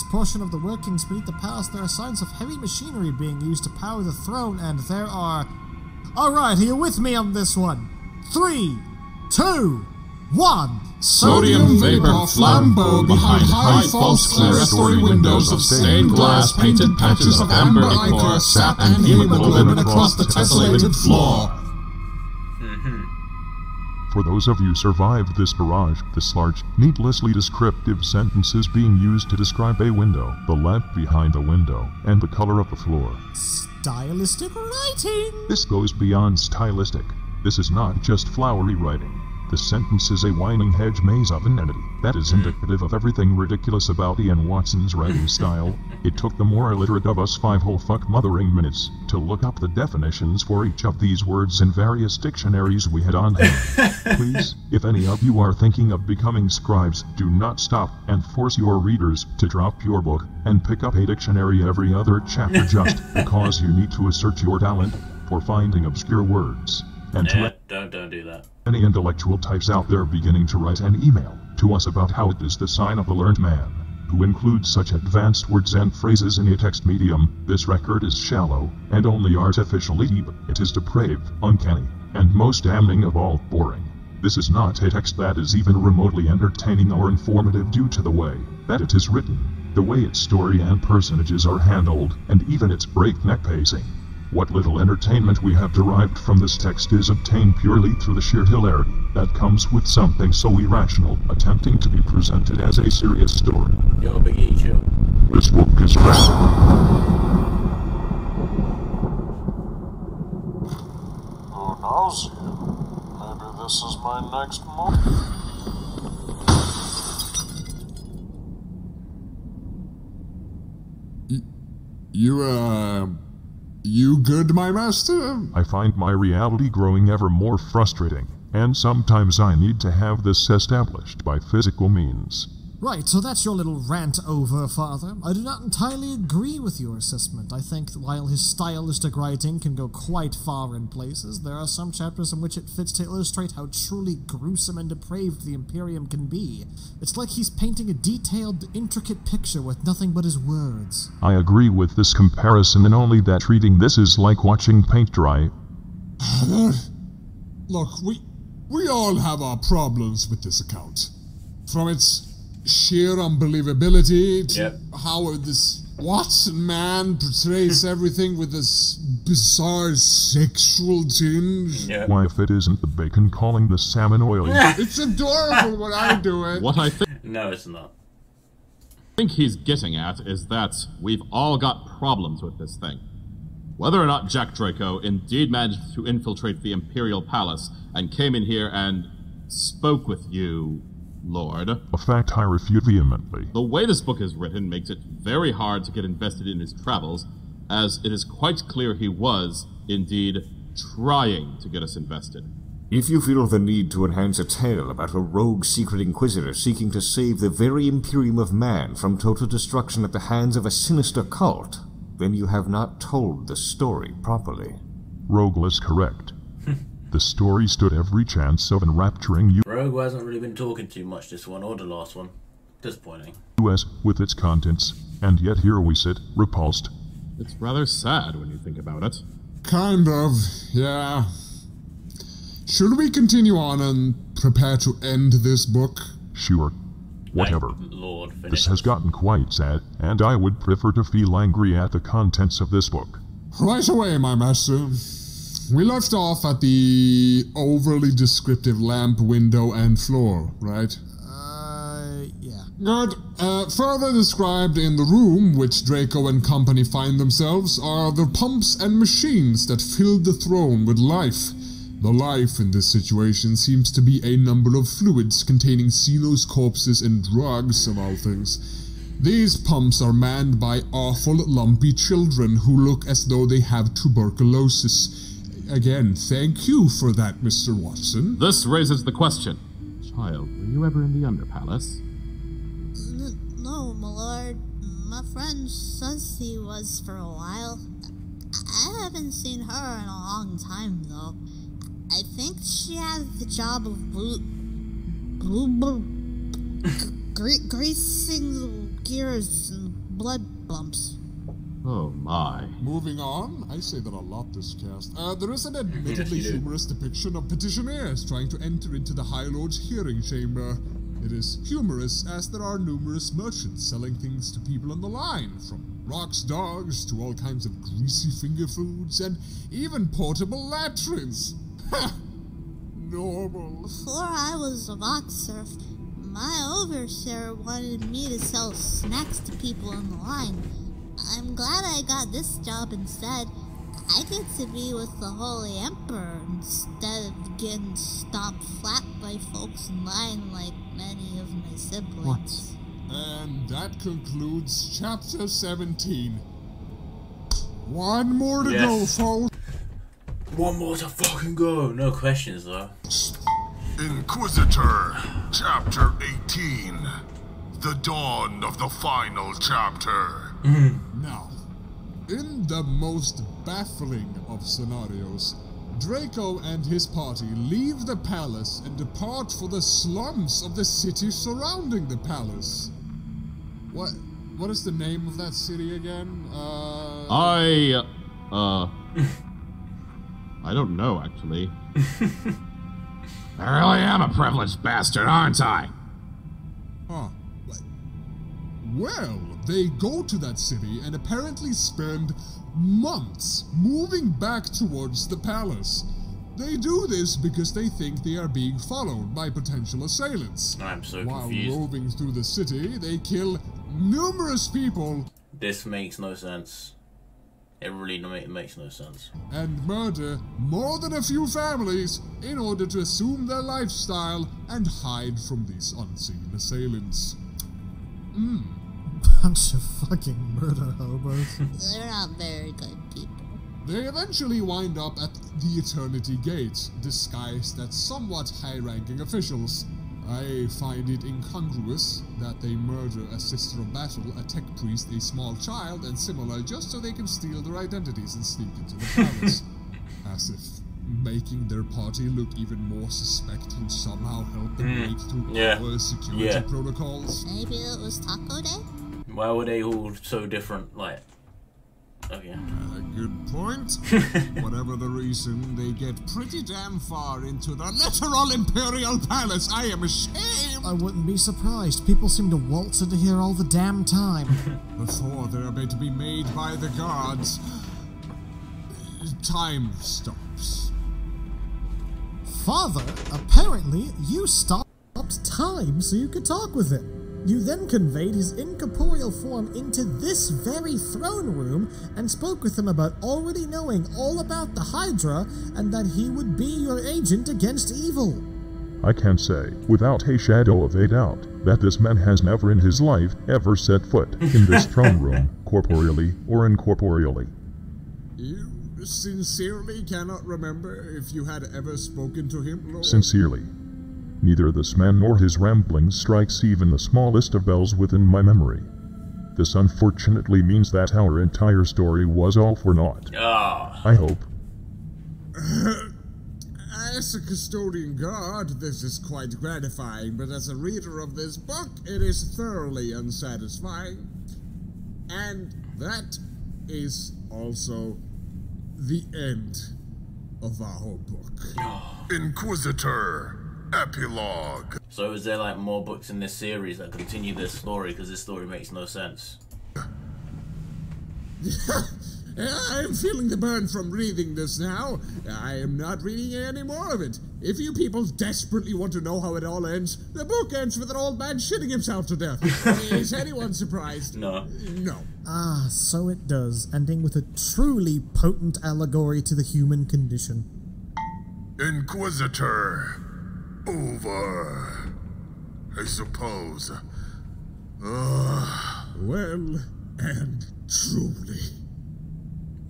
Portion of the workings beneath the palace, there are signs of heavy machinery being used to power the throne, and there are... Alright, are you with me on this one? 3, 2, 1... Sodium vapor flambeau behind high false clerestory windows of stained glass, painted patches of amber ichor, sap, and hemoglobin across the tessellated floor. For those of you who survived this barrage, this large, needlessly descriptive sentence is being used to describe a window, the lamp behind the window, and the color of the floor. Stylistic writing! This goes beyond stylistic. This is not just flowery writing. The sentence is a winding hedge maze of an entity that is indicative of everything ridiculous about Ian Watson's writing style. It took the more illiterate of us 5 whole fuck-mothering minutes to look up the definitions for each of these words in various dictionaries we had on hand. Please, if any of you are thinking of becoming scribes, do not stop and force your readers to drop your book and pick up a dictionary every other chapter just because you need to assert your talent for finding obscure words. And don't do that. Any intellectual types out there beginning to write an email to us about how it is the sign of the learned man, who includes such advanced words and phrases in a text medium, this record is shallow, and only artificially deep. It is depraved, uncanny, and most damning of all, boring. This is not a text that is even remotely entertaining or informative due to the way that it is written, the way its story and personages are handled, and even its breakneck pacing. What little entertainment we have derived from this text is obtained purely through the sheer hilarity that comes with something so irrational, attempting to be presented as a serious story. Yo, Big E, chill. This book is random. Who knows you? Maybe this is my next move. You good, my master? I find my reality growing ever more frustrating, and sometimes I need to have this established by physical means. Right, so that's your little rant over, Father. I do not entirely agree with your assessment. I think that while his stylistic writing can go quite far in places, there are some chapters in which it fits to illustrate how truly gruesome and depraved the Imperium can be. It's like he's painting a detailed, intricate picture with nothing but his words. I agree with this comparison, and only that reading this is like watching paint dry. Look, we all have our problems with this account. From its sheer unbelievability to how this Watson man portrays everything with this bizarre sexual tinge. Why, if it isn't the bacon calling the salmon oily? It's adorable when I do it. What I think... No, it's not. I think he's getting at is that we've all got problems with this thing. Whether or not Jack Draco indeed managed to infiltrate the Imperial Palace and came in here and spoke with you, Lord. A fact I refute vehemently. The way this book is written makes it very hard to get invested in his travels, as it is quite clear he was, indeed, trying to get us invested. If you feel the need to enhance a tale about a rogue secret inquisitor seeking to save the very Imperium of Man from total destruction at the hands of a sinister cult, then you have not told the story properly. Rogue is correct. The story stood every chance of enrapturing Rogue hasn't really been talking too much this one or the last one. Disappointing. US with its contents, and yet here we sit, repulsed. It's rather sad when you think about it. Kind of, yeah. Should we continue on and prepare to end this book? Sure. Whatever. Lord, this has gotten quite sad, and I would prefer to feel angry at the contents of this book. Right away, my master. We left off at the overly descriptive lamp, window, and floor, right? Yeah. Good. Further described in the room which Draco and company find themselves are the pumps and machines that filled the throne with life. The life in this situation seems to be a number of fluids containing Xenos corpses and drugs, of all things. These pumps are manned by awful, lumpy children who look as though they have tuberculosis. Again, thank you for that, Mr. Watson. This raises the question. Child, were you ever in the Underpalace? No, my lord. My friend says he was for a while. I haven't seen her in a long time, though. I think she has the job of greasing the gears and blood bumps. Oh my. Moving on, I say that a lot this cast. There is an admittedly humorous depiction of petitioners trying to enter into the High Lord's hearing chamber. It is humorous as there are numerous merchants selling things to people on the line, from rocks dogs to all kinds of greasy finger foods and even portable latrines. Ha! Normal. Before I was a boxer, my overseer wanted me to sell snacks to people on the line. I'm glad I got this job instead. I get to be with the Holy Emperor instead of getting stomped flat by folks in line like many of my siblings. And that concludes chapter 17. One more to go, folks. One more to fucking go. No questions, though. Inquisitor, chapter 18. The dawn of the final chapter. Now, in the most baffling of scenarios, Draco and his party leave the palace and depart for the slums of the city surrounding the palace. What is the name of that city again? I don't know, actually. I really am a privileged bastard, aren't I? Huh. Well, they go to that city and apparently spend months moving back towards the palace. They do this because they think they are being followed by potential assailants. I'm so While confused. roving through the city, they kill numerous people. This makes no sense. It really makes no sense. And murder more than a few families in order to assume their lifestyle and hide from these unseen assailants. Bunch of fucking murder hobos. They're not very good people. They eventually wind up at the Eternity Gate, disguised as somewhat high-ranking officials. I find it incongruous that they murder a Sister of Battle, a tech priest, a small child, and similar just so they can steal their identities and sneak into the palace. As if making their party look even more suspect would somehow help them break through our security protocols. Maybe it was Taco Day? Why were they all so different? Like, okay. Good point. Whatever the reason, they get pretty damn far into the literal Imperial Palace. I am ashamed. I wouldn't be surprised. People seem to waltz into here all the damn time. Before they're about to be made by the guards, time stops. Father, apparently you stopped time so you could talk with him. You then conveyed his incorporeal form into this very throne room and spoke with him about already knowing all about the Hydra and that he would be your agent against evil. I can say, without a shadow of a doubt, that this man has never in his life ever set foot in this throne room, corporeally or incorporeally. sincerely cannot remember if you had ever spoken to him, Lord? Sincerely. Neither this man nor his ramblings strikes even the smallest of bells within my memory. This unfortunately means that our entire story was all for naught. I hope. As a custodian guard, this is quite gratifying, but as a reader of this book, it is thoroughly unsatisfying. And that is also the end of our book. Inquisitor, epilogue. So is there like more books in this series that continue this story? Because this story makes no sense. I am feeling the burn from reading this now. I am not reading any more of it. If you people desperately want to know how it all ends, the book ends with an old man shitting himself to death. Is anyone surprised? No. No. Ah, so it does, ending with a truly potent allegory to the human condition. Inquisitor, over, I suppose. Well, and truly.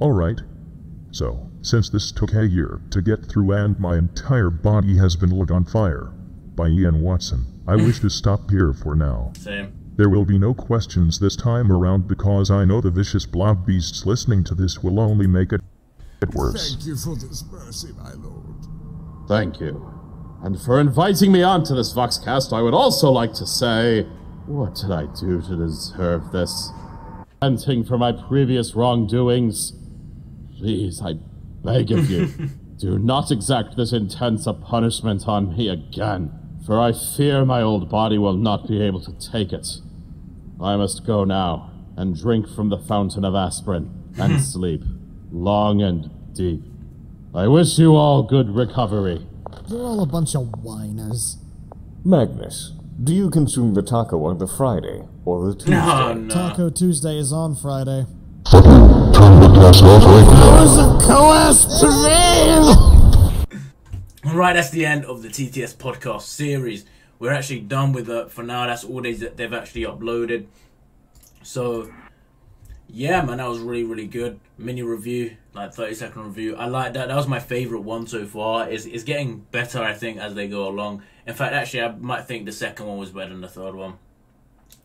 Alright. So, since this took a year to get through and my entire body has been lit on fire by Ian Watson, I wish to stop here for now. Same. There will be no questions this time around because I know the vicious blob beasts listening to this will only make it worse. Thank you for this mercy, my lord. Thank you. And for inviting me onto this Voxcast, I would also like to say, what did I do to deserve this? Repenting for my previous wrongdoings. Please, I beg of you, do not exact this intense a punishment on me again, for I fear my old body will not be able to take it. I must go now, and drink from the fountain of aspirin, and sleep, long and deep. I wish you all good recovery. You're all a bunch of whiners. Magnus, do you consume the taco on the Friday or the Tuesday? No. Taco Tuesday is on Friday. Alright, that's the end of the TTS podcast series. We're actually done with it for now. That's all that they've actually uploaded. So, yeah, man, that was really, really good. Mini review, like 30-second review. I like that. That was my favorite one so far. It's getting better, I think, as they go along. In fact, actually, I might think the second one was better than the third one.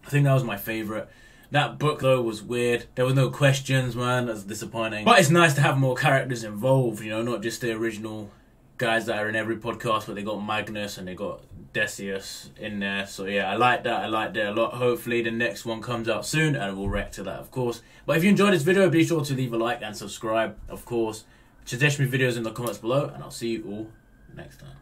I think that was my favorite. That book, though, was weird. There was no questions, man. That's disappointing. But it's nice to have more characters involved, you know, not just the original guys that are in every podcast, but they got Magnus and they got Decius in there. So, yeah, I like that. I liked it a lot. Hopefully, the next one comes out soon, and we'll react to that, of course. But if you enjoyed this video, be sure to leave a like and subscribe, of course. Suggest me videos in the comments below, and I'll see you all next time.